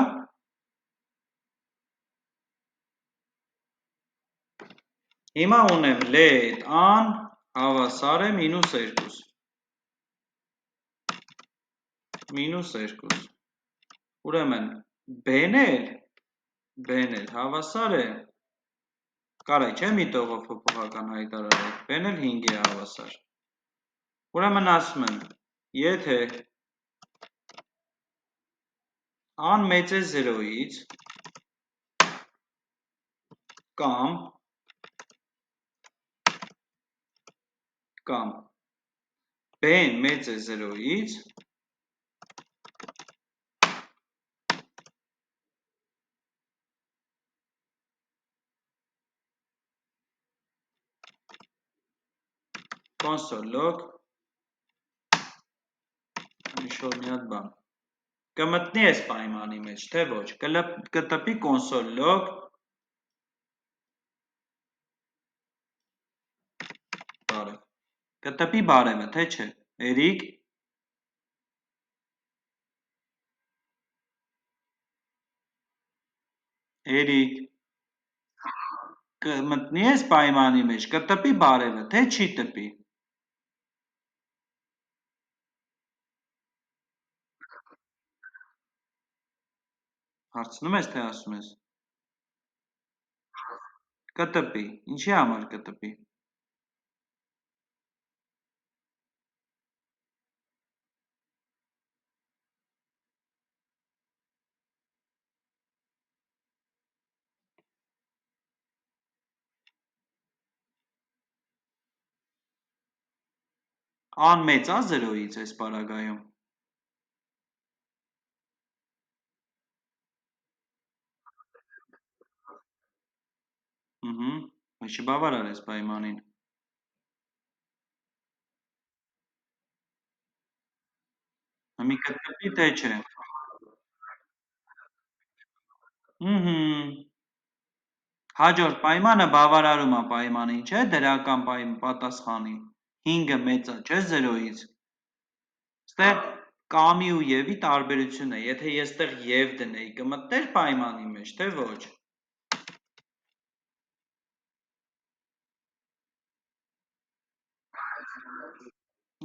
Հիմա ունեմ let an հավասար է -2։ -2։ Ուրեմն b-ն էլ հավասար է, կարա չէ միտողով փոփոխական հայտարարել, b-ն էլ 5 է հավասար։ Ուրեմն ասում եմ, եթե an մեծ է 0-ից կամ b-ն մեծ է 0-ից կոնսոլ լոգ ինչ-որ մի հատ բան կմտնի այս պայմանի մեջ, թե ոչ, կտպի կոնսոլ լոգ բարև, կտպի բարևը, թե չէ, Էրիկ, կմտնի այս պայմանի մեջ, կտպի բարևը, թե չի տպի։ Հարցնում ես, թե ասում ես։ Կտպի, ինչի համար կտպի։ An մեծ է 0-ից այս պարագայում։ Չբավարար այս պայմանին։ Մի կտպի, թե չէ։ Հաջորդ պայմանը բավարարում է պայմանին, չէ, դրական պատասխանի։ 5-ը մեծ է, չէ, 0-ից։ Ստեղ կամի ու եվի տարբերությունն է, եթե ես ստեղ եվ դնեի, կմտներ պայմանի մեջ, թե ոչ։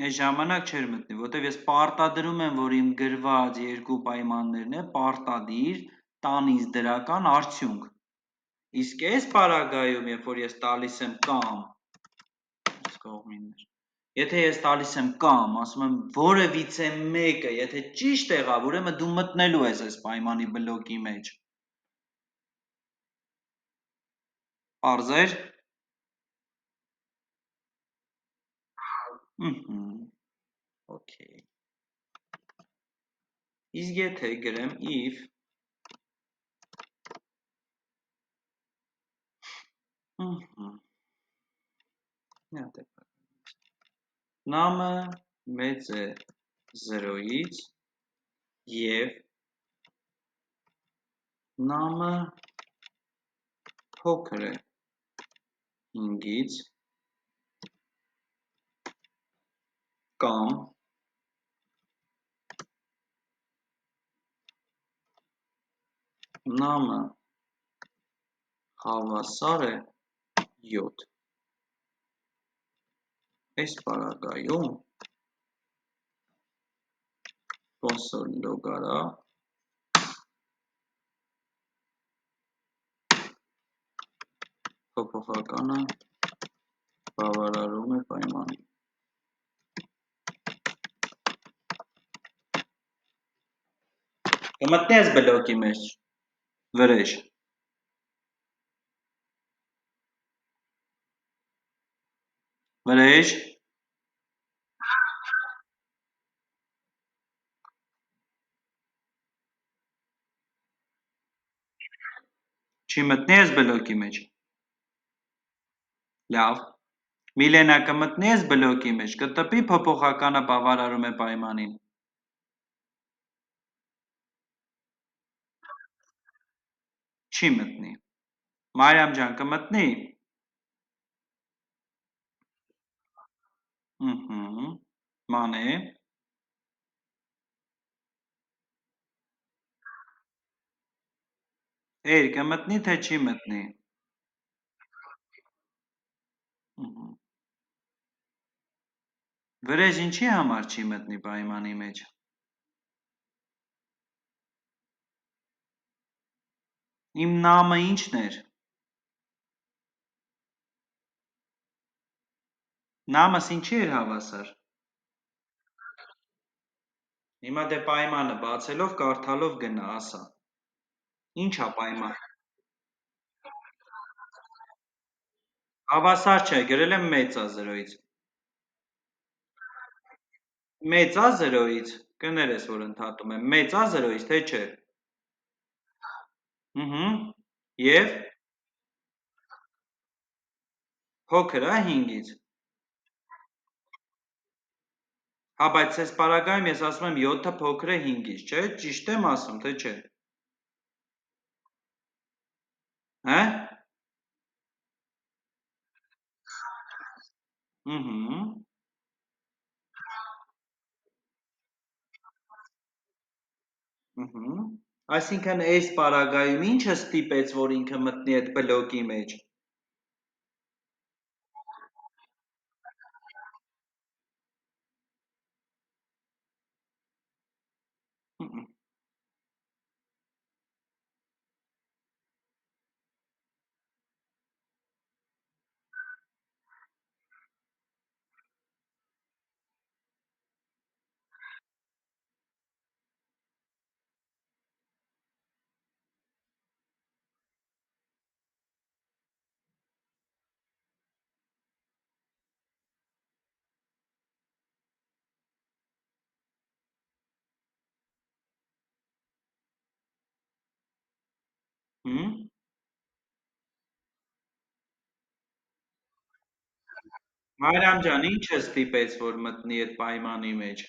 Այս ժամանակ չէր մտնի, որտեվ ես պարտադրում եմ, որ իմ գրված երկու պայմաններն է պարտադիր տանից դրական արդյունք։ Իսկ այս պարագայում, երբ որ ես տալիս եմ կամ, եթե ես տալիս եմ կամ, ասում եմ որևիցե մեկը, եթե ճիշտ եղավ, ուրեմն դու մտնելու ես այս պայմանի բլոկի մեջ։ Պարզ էր։ Okay։ Իսկ եթե գրեմ if նամը մեծ է 0-ից և նամը փոքր է 5-ից կամ նամը հավասար է 7։ Այս պարագայում ոսոր լոգարա փոփոխականը բավարարում է պայմանին։ Կմտնի այս բլոկի մեջ վրեժ։ Վրեժ։ Չի մտնի այս բլոկի մեջ։ Լավ։ Միլենա կմտնի այս բլոկի մեջ, կտպի փոփոխականը բավարարում է պայմանին։ Չի մտնի։ Մարիամ ջան, կմտնի։ Մանե։ Էր, կմտնի, թե չի մտնի։ Վրեժ ինչի համար չի մտնի պայմանի մեջ։ Իմ նամը ինչն էր։ Նամս ինչի էր հավասար։ Հիմա դե պայմանը բացելով, կարդալով գնա, ասա։ Ինչ է պայման։ Հավասար չէ, գրել եմ մեծ է 0-ից։ Մեծ է 0-ից, կներես, որ ընդհատում եմ, մեծ է 0-ից, թե չէ։ Եվ փոքր է 5-ից։ Հա, բայց այս պարագայում ես ասում եմ 7-ը փոքր է 5-ից, չէ, ճիշտ եմ ասում, թե չէ։ Հա։ Այսինքն այս պարագայում ինչը ստիպեց, որ ինքը մտնի այդ բլոկի մեջ։ Մարիամ ջան, ինչը ստիպեց, որ մտնի այդ պայմանի մեջ։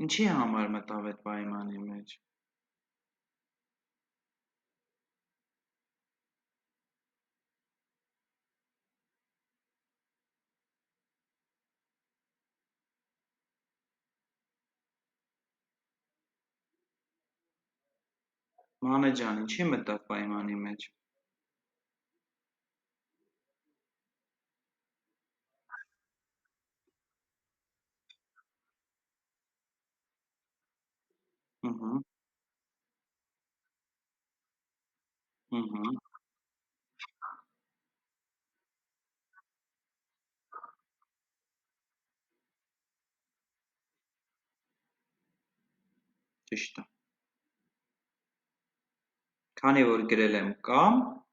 Ինչի համար մտավ այդ պայմանի մեջ։ Մանե ջան, ինչի մտավ պայմանի մեջ։ Ճիշտ է։ Քանի որ գրել եմ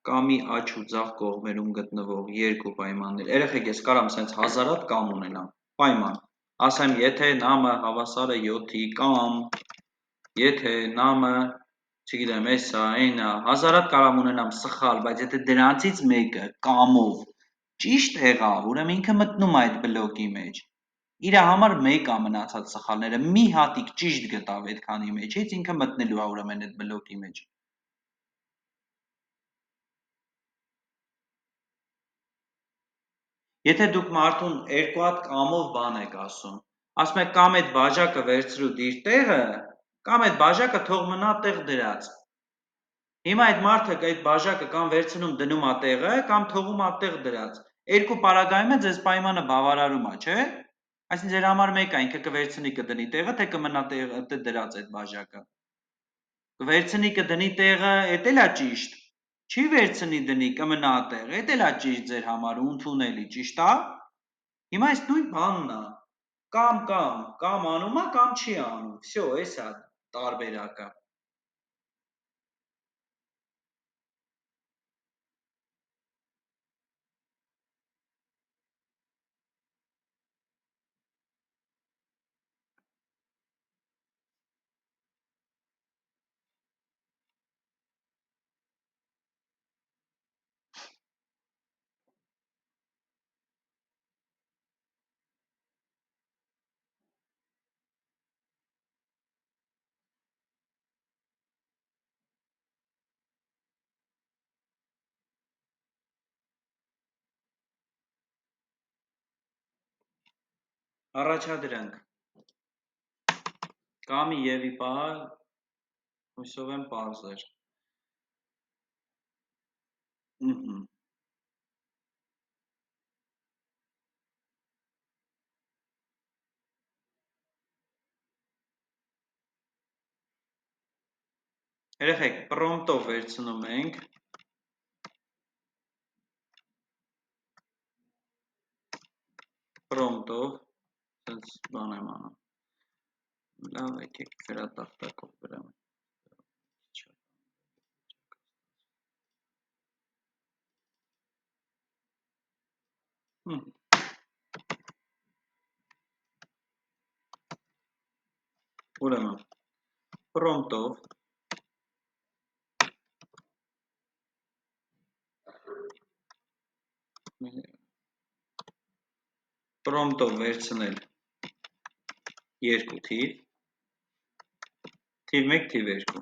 կամի աջ ու ձախ կողմերում գտնվող երկու պայմաններ, երեխեք ես կարամ սենց հազարատ կամ ունենամ, պայման, ասեմ եթե նամը հավասար է 7-ի կամ եթե նամը, չգիտեմ, էսա, այնա, հազարատ կարամ ունենամ սխալ, բայց եթե դրանցից մեկը կամով ճիշտ եղավ, ուրեմն ինքը մտնում է այդ բլոկի մեջ, իր համար մեկ է մնացած սխալները, մի հատիկ ճիշտ գտավ այդքանի մեջից, ինքը մտնելու է ուրեմն այդ բլոկի մեջ։ Եթե դուք մարդուն երկու հատ կամով բան եք ասում եք կամ այդ բաժակը վերցրու դիր տեղը, կամ այդ բաժակը թող մնա տեղ դրած։ Հիմա այդ մարդը այդ բաժակը կամ վերցնում դնում է տեղը, կամ թողում է տեղ դրած։ Երկու պարագայում է ձեզ պայմանը բավարարում է, չէ՞։ Այսինքն ձեր համար մեկ է, ինքը կվերցնի կդնի տեղը, թե կմնա տեղը դրած այդ բաժակը։ Կվերցնի կդնի տեղը, էդ էլ է ճիշտ։ Չի վերցնի դնի կմնա տեղը, էդ էլ է ճիշտ ձեր համար, ընդունելի, ճիշտ է։ Հիմա այս նույն բանն է։ Կամ անում է, կամ չի անում։ Всё, էս է տարբերակը։ Առաջադրանք։ Կամի Եվի պահը հույսով եմ պարզ էր։ Երեխեք, պրոմպտով վերցնում ենք։ Պրոմպտով, սենց բան եմ անում։ Լավ եկեք գրատախտակով գրեմ։ Ուրեմն, պրոմպտով վերցնել երկու թիվ, թիվ 1, թիվ 2,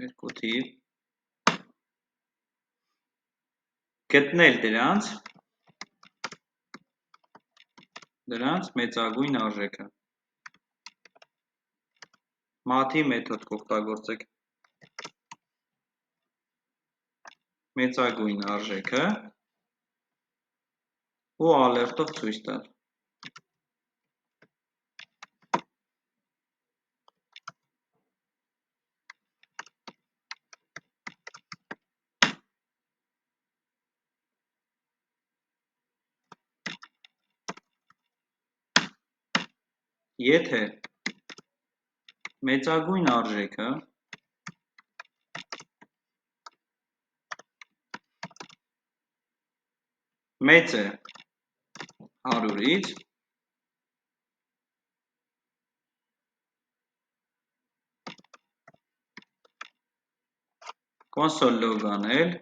երկու թիվ, գտնել դրանց մեծագույն արժեքը։ Մաթի մեթոդ կօգտագործեք։ Մեծագույն արժեքը ու ալերտով ցույց տալ։ Եթե մեծագույն արժեքը մեծ է 100-ից, կոնսոլ լոգ անել,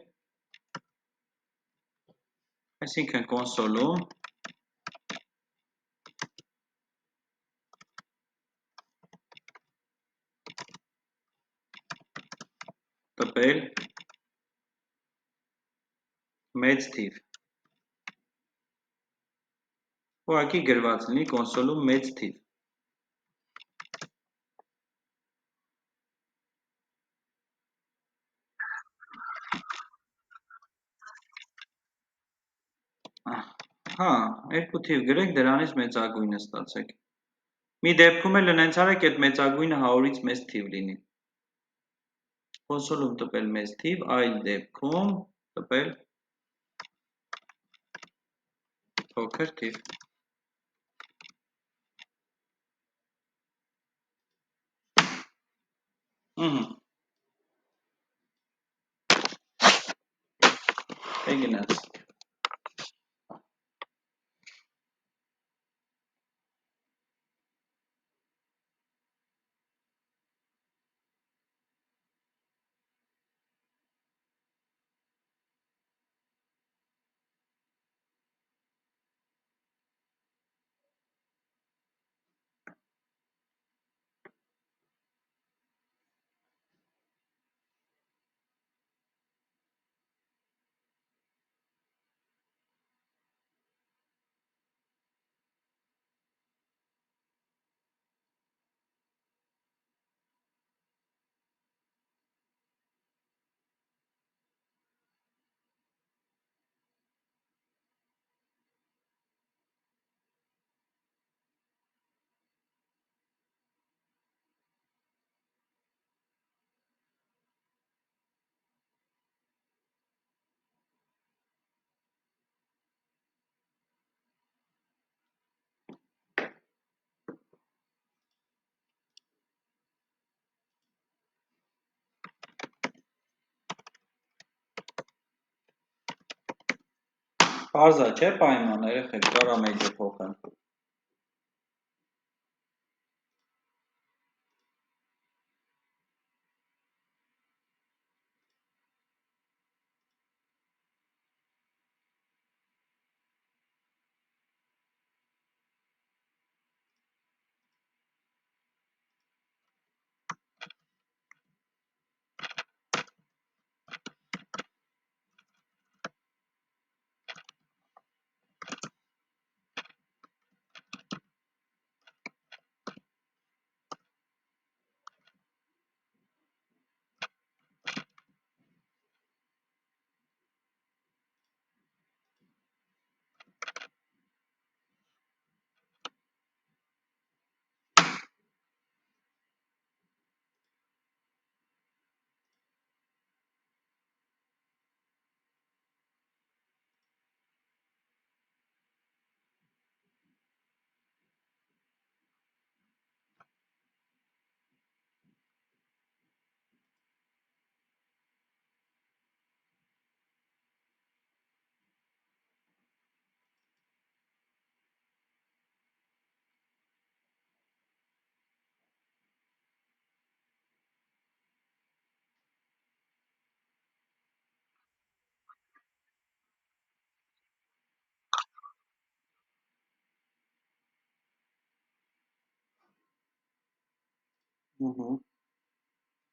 այսինքն կոնսոլում տպել մեծ թիվ։ Ուղղակի գրված լինի կոնսոլում մեծ թիվ։ Հա, երկու թիվ գրեք, դրանից մեծագույնը ստացեք։ Մի դեպքում էլ նենց արեք, այդ մեծագույնը 100-ից մեծ թիվ լինի։ Կոնսոլում տպել մեծ թիվ, այլ դեպքում տպել փոքր թիվ։ Գնաց։ Պարզ է, չէ՞ պայման, երեխեք, կարամ էջը փոխեմ։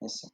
Հեսա։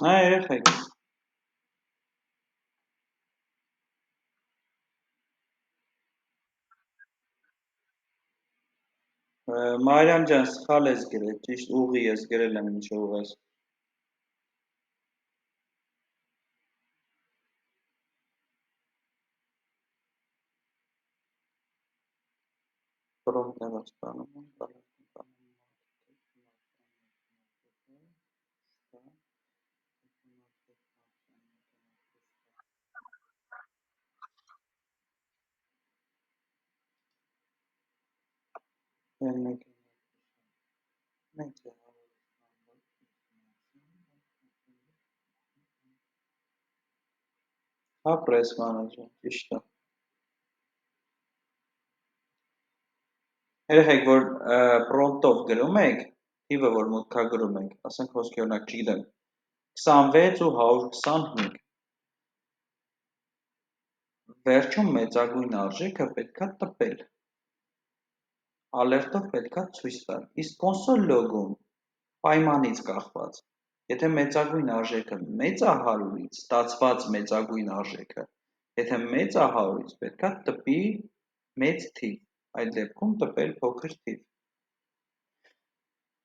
Հա, երեխեք։ Մարիամ ջան, սխալ ես գրել, ճիշտ ուղի ես գրել եմ ինչ ուղես։ Պրոմպտ եմ ստանում, հա, պրես մանեջեր, ճիշտ է։ Երեխեք, որ պրոմպտով գրում եք, թիվը, որ մուտքագրում եք, ասենք ոսկի օրինակ, չգիտեմ, 26 ու 125, վերջում մեծագույն արժեքը պետքա տպել, ալերտով պետքա ցույց տալ, իսկ կոնսոլ լոգում պայմանից կախված, եթե մեծագույն արժեքը մեծ է 100-ից, ստացված մեծագույն արժեքը, եթե մեծ է 100-ից, պետքա տպի մեծ թիվ, այդ դեպքում տպել փոքր թիվ։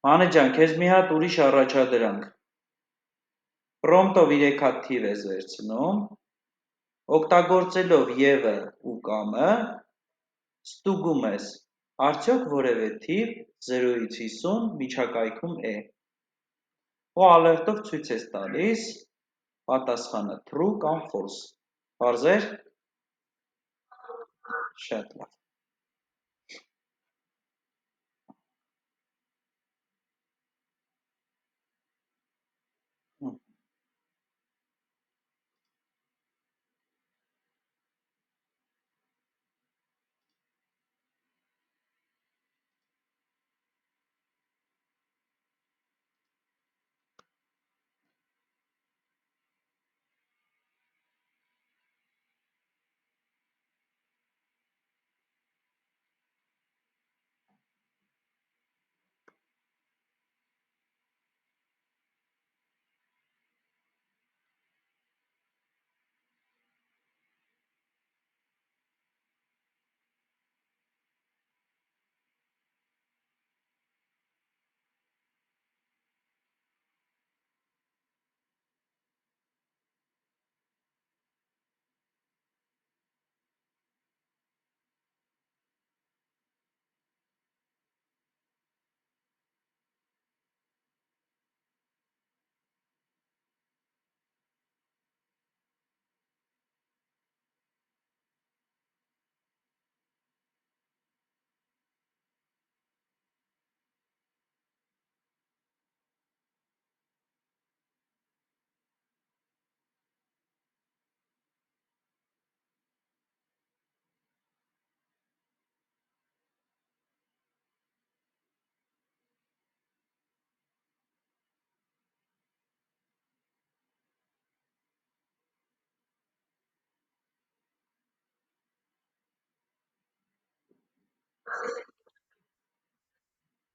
Մանե ջան, քեզ մի հատ ուրիշ առաջադրանք, պրոմպտով 3 հատ թիվ ես վերցնում, օգտագործելով ևը ու կամը, Ստուգում ես, արդյոք որևէ թիվ 0-ից 50 միջակայքում է։ Ու ալերտով ցույց ես տալիս պատասխանը true կամ false։ Պարզե՞ր։ Շատ լավ։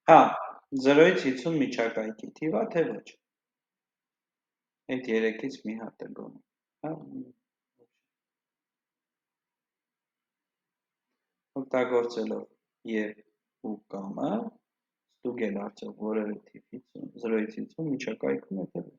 Հա, 0-ից 50 միջակայքի թիվ է, թե ոչ։ Այդ 3-ից մի հատ է գոնե։ Հա, օգտագործելով եւ ու կամը ստուգել արդյոք որևէ թիվ 0-ից 50 միջակայքում է, թե ոչ։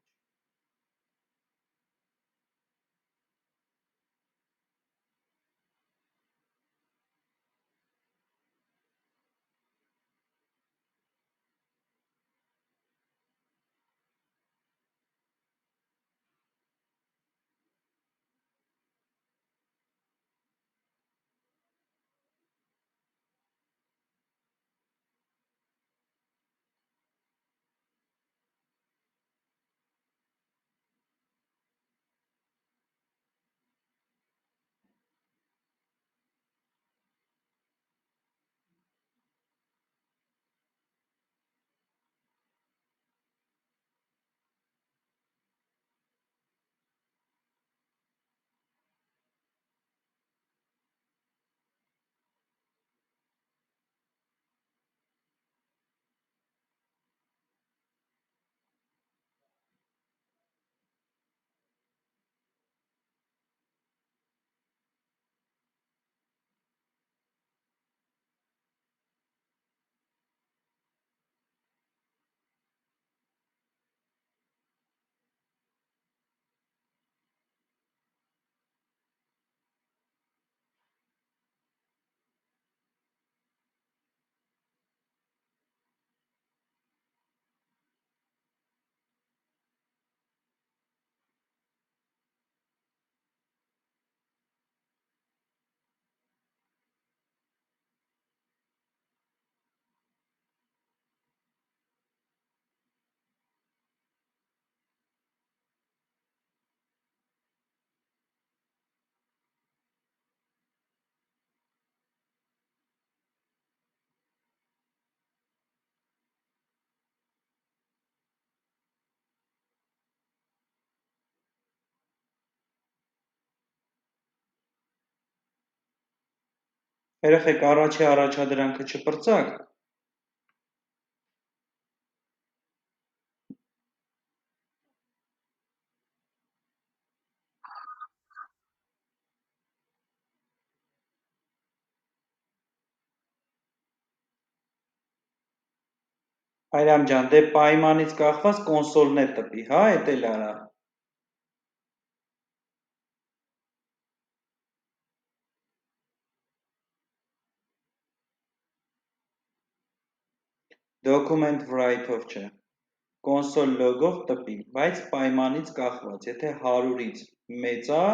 Երեխեք, առաջի առաջադրանքը չպրծակ։ Հայրամ ջան, դե պայմանից կախված կոնսոլն է տպի, հա, էդ էլ արա։ Document write-ով չէ, console log-ով տպի, բայց պայմանից կախված, եթե 100-ից մեծ է,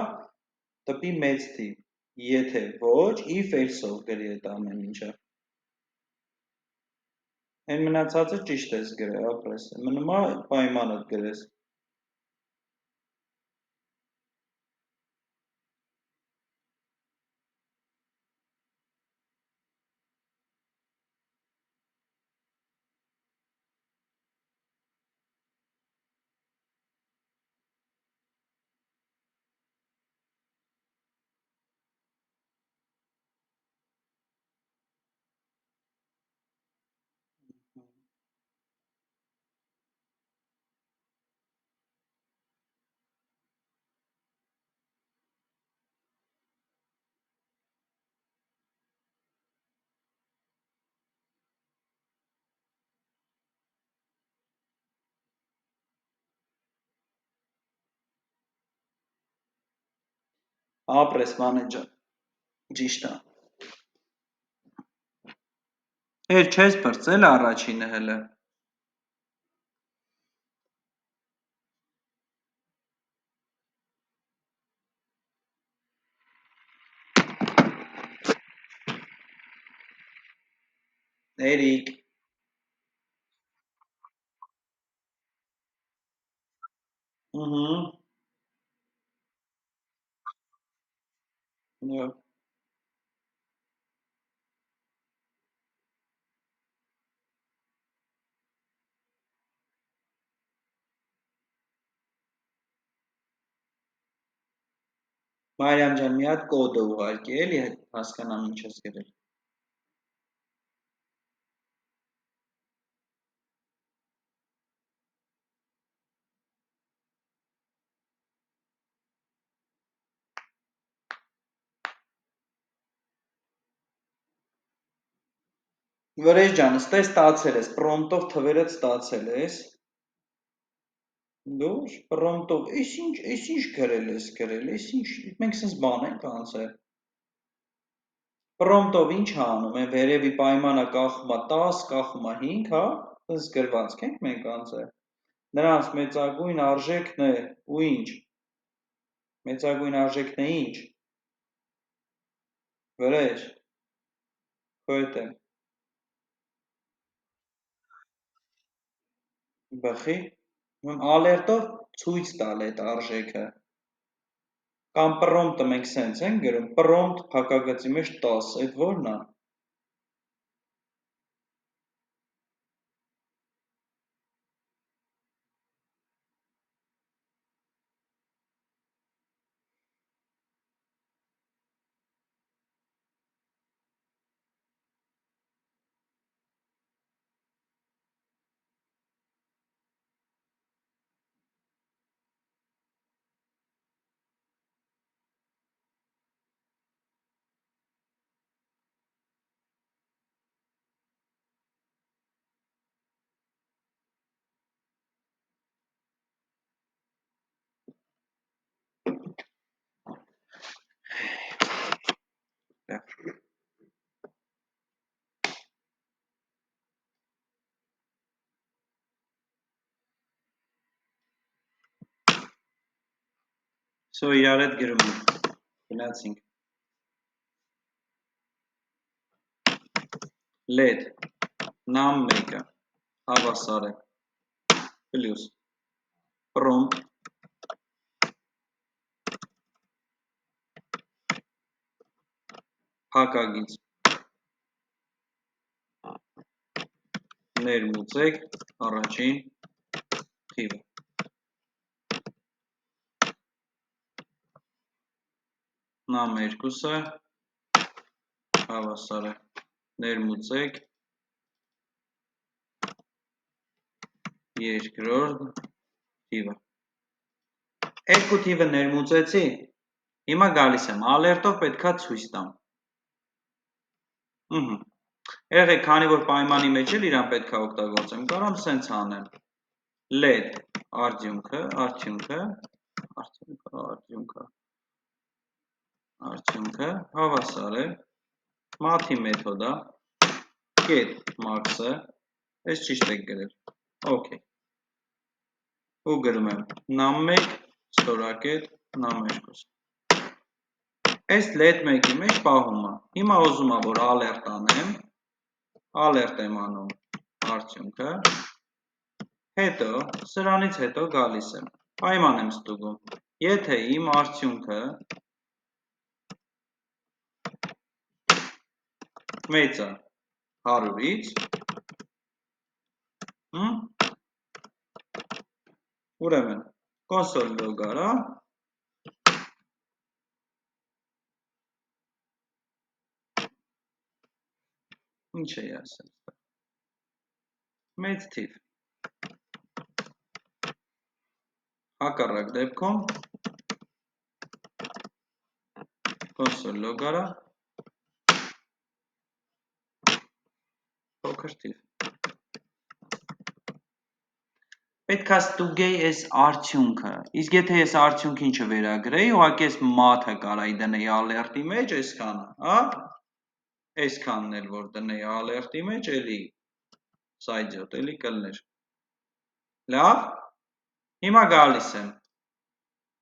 տպի մեծ թիվ, եթե ոչ, if else-ով գրի այդ ամեն ինչը։ Այն մնացածը ճիշտ ես գրել, ապրես, մնում է պայմանդ գրես։ Ապրես մանեջը, ճիշտ է։ Էր չես պրծել առաջինը հելը։ Էրիկ։ Մարիամ ջան, մի հատ կոդը ուղարկի, էլի հասկանամ ինչ ես գրել։ Վրեժ ջան, ստե ստացել ես, պրոմպտով թվերը ստացել ես։ Դուր, պրոմպտով, էս ինչ գրել ես գրել, էս ինչ, մենք սենց բան ենք անցել։ Պրոմպտով ինչ անում է, վերևի պայմանը կախում է 10, կախում է 5, հա, սենց գրվածք ենք մենք անցել։ Նրանց մեծագույն արժեքն է, ու ինչ։ Մեծագույն արժեքն է ինչ։ Վրեժ, քո հետ եմ։ Բխի, ալերտով ցույց տալ այդ արժեքը։ Կամ պրոմպտը մենք սենց ենք գրում, պրոմպտ փակագծի մեջ 10, այդ որն է։ Սո իրար հետ գրում ենք, գնացինք։ Լեդ, նամ մեկը, հավասար է, պլյուս, պրոմպտ, փակագիծ, ներմուծեք առաջին թիվը։ Նամ երկուսը հավասար է, ներմուծեք երկրորդ թիվը։ Երկու թիվը ներմուծեցի, հիմա գալիս եմ, ալերտով պետքա ցույց տամ։ Երեխեք, քանի որ պայմանի մեջ էլ իրան պետքա օգտագործեմ, կարամ սենց անեմ։ Լեդ արդյունքը հավասար է, մաթի մեթոդա, get max-ը, Այս ճիշտ եք գրել, okay, ու գրում եմ num1, ստորակետ, num2, այս let 1-ի մեջ պահում է, հիմա ուզում եմ, որ alert անեմ, alert եմ անում արդյունքը, հետո, սրանից հետո գալիս եմ, պայման եմ ստուգում, եթե իմ արդյունքը մեծ է 100-ից, ուրեմն, console log արա, ինչ էի ասել, մեծ թիվ, հակառակ դեպքում, console log արա, փոքր թիվ, պետք է ստուգեի այս արդյունքը, իսկ եթե ես արդյունքին չվերագրեի, ուղղակի ես math-ը կարայի դնեի alert-ի մեջ, այսքանը, այսքանն էլ որ դնեի alert-ի մեջ, էլի սայջոտ, էլի կլներ, լավ, հիմա գալիս եմ,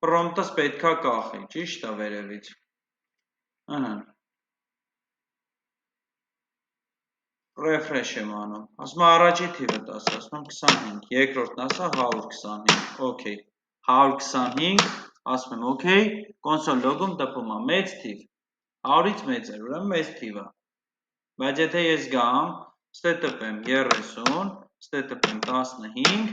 prompt-ս պետք է կախի, ճիշտ է վերևից, refresh եմ անում, ասում առաջի թիվը տաս, ասում եմ 25, երկրորդն ասա 125, okay, 125, ասում եմ okay, console log-ում տպում է մեծ թիվ, 100-ից մեծ է, ուրեմն մեծ թիվ է, բայց եթե ես գամ, ստե տպեմ 30, ստե տպեմ 15,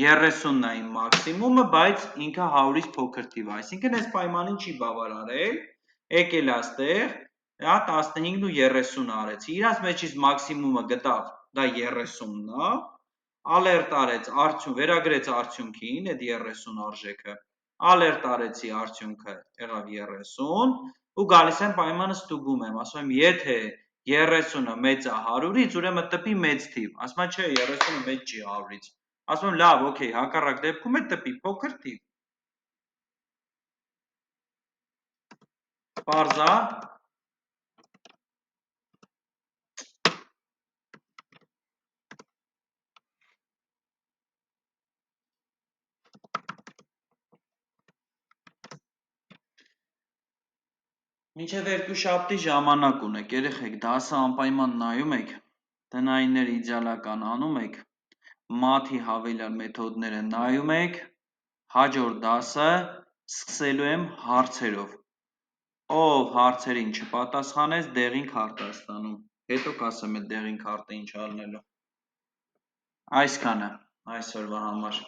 30-ն է իմ մաքսիմումը, բայց ինքը 100-ից փոքր թիվ է, այսինքն այս պայմանին չի բավարարել, եկել է ստեղ, 15-ն ու 30-ը արեցի, իրանց մեջից մաքսիմումը գտավ, դա 30-ն է, alert արեց, վերագրեց արդյունքին, այդ 30 արժեքը, alert արեցի արդյունքը, եղավ 30, ու գալիս եմ պայմանը ստուգում եմ, ասում եմ, եթե 30-ը մեծ է 100-ից, ուրեմն տպի մեծ թիվ, ասում եմ, չէ, 30-ը մեծ չի 100-ից, ասում եմ, լավ, okay, հակառակ դեպքում է տպի փոքր թիվ, պարզ է, մինչև երկուշաբթի ժամանակ ունեք, երեխեք, դասը անպայման նայում եք, տնայինները իդեալական անում եք, math-ի հավելյալ մեթոդները նայում եք, հաջորդ դասը սկսելու եմ հարցերով, ով հարցերին չպատասխանեց, դեղին քարտ է ստանում, հետո կասեմ այդ դեղին քարտը ինչ ալնելու, այսքանը, այսօրվա համար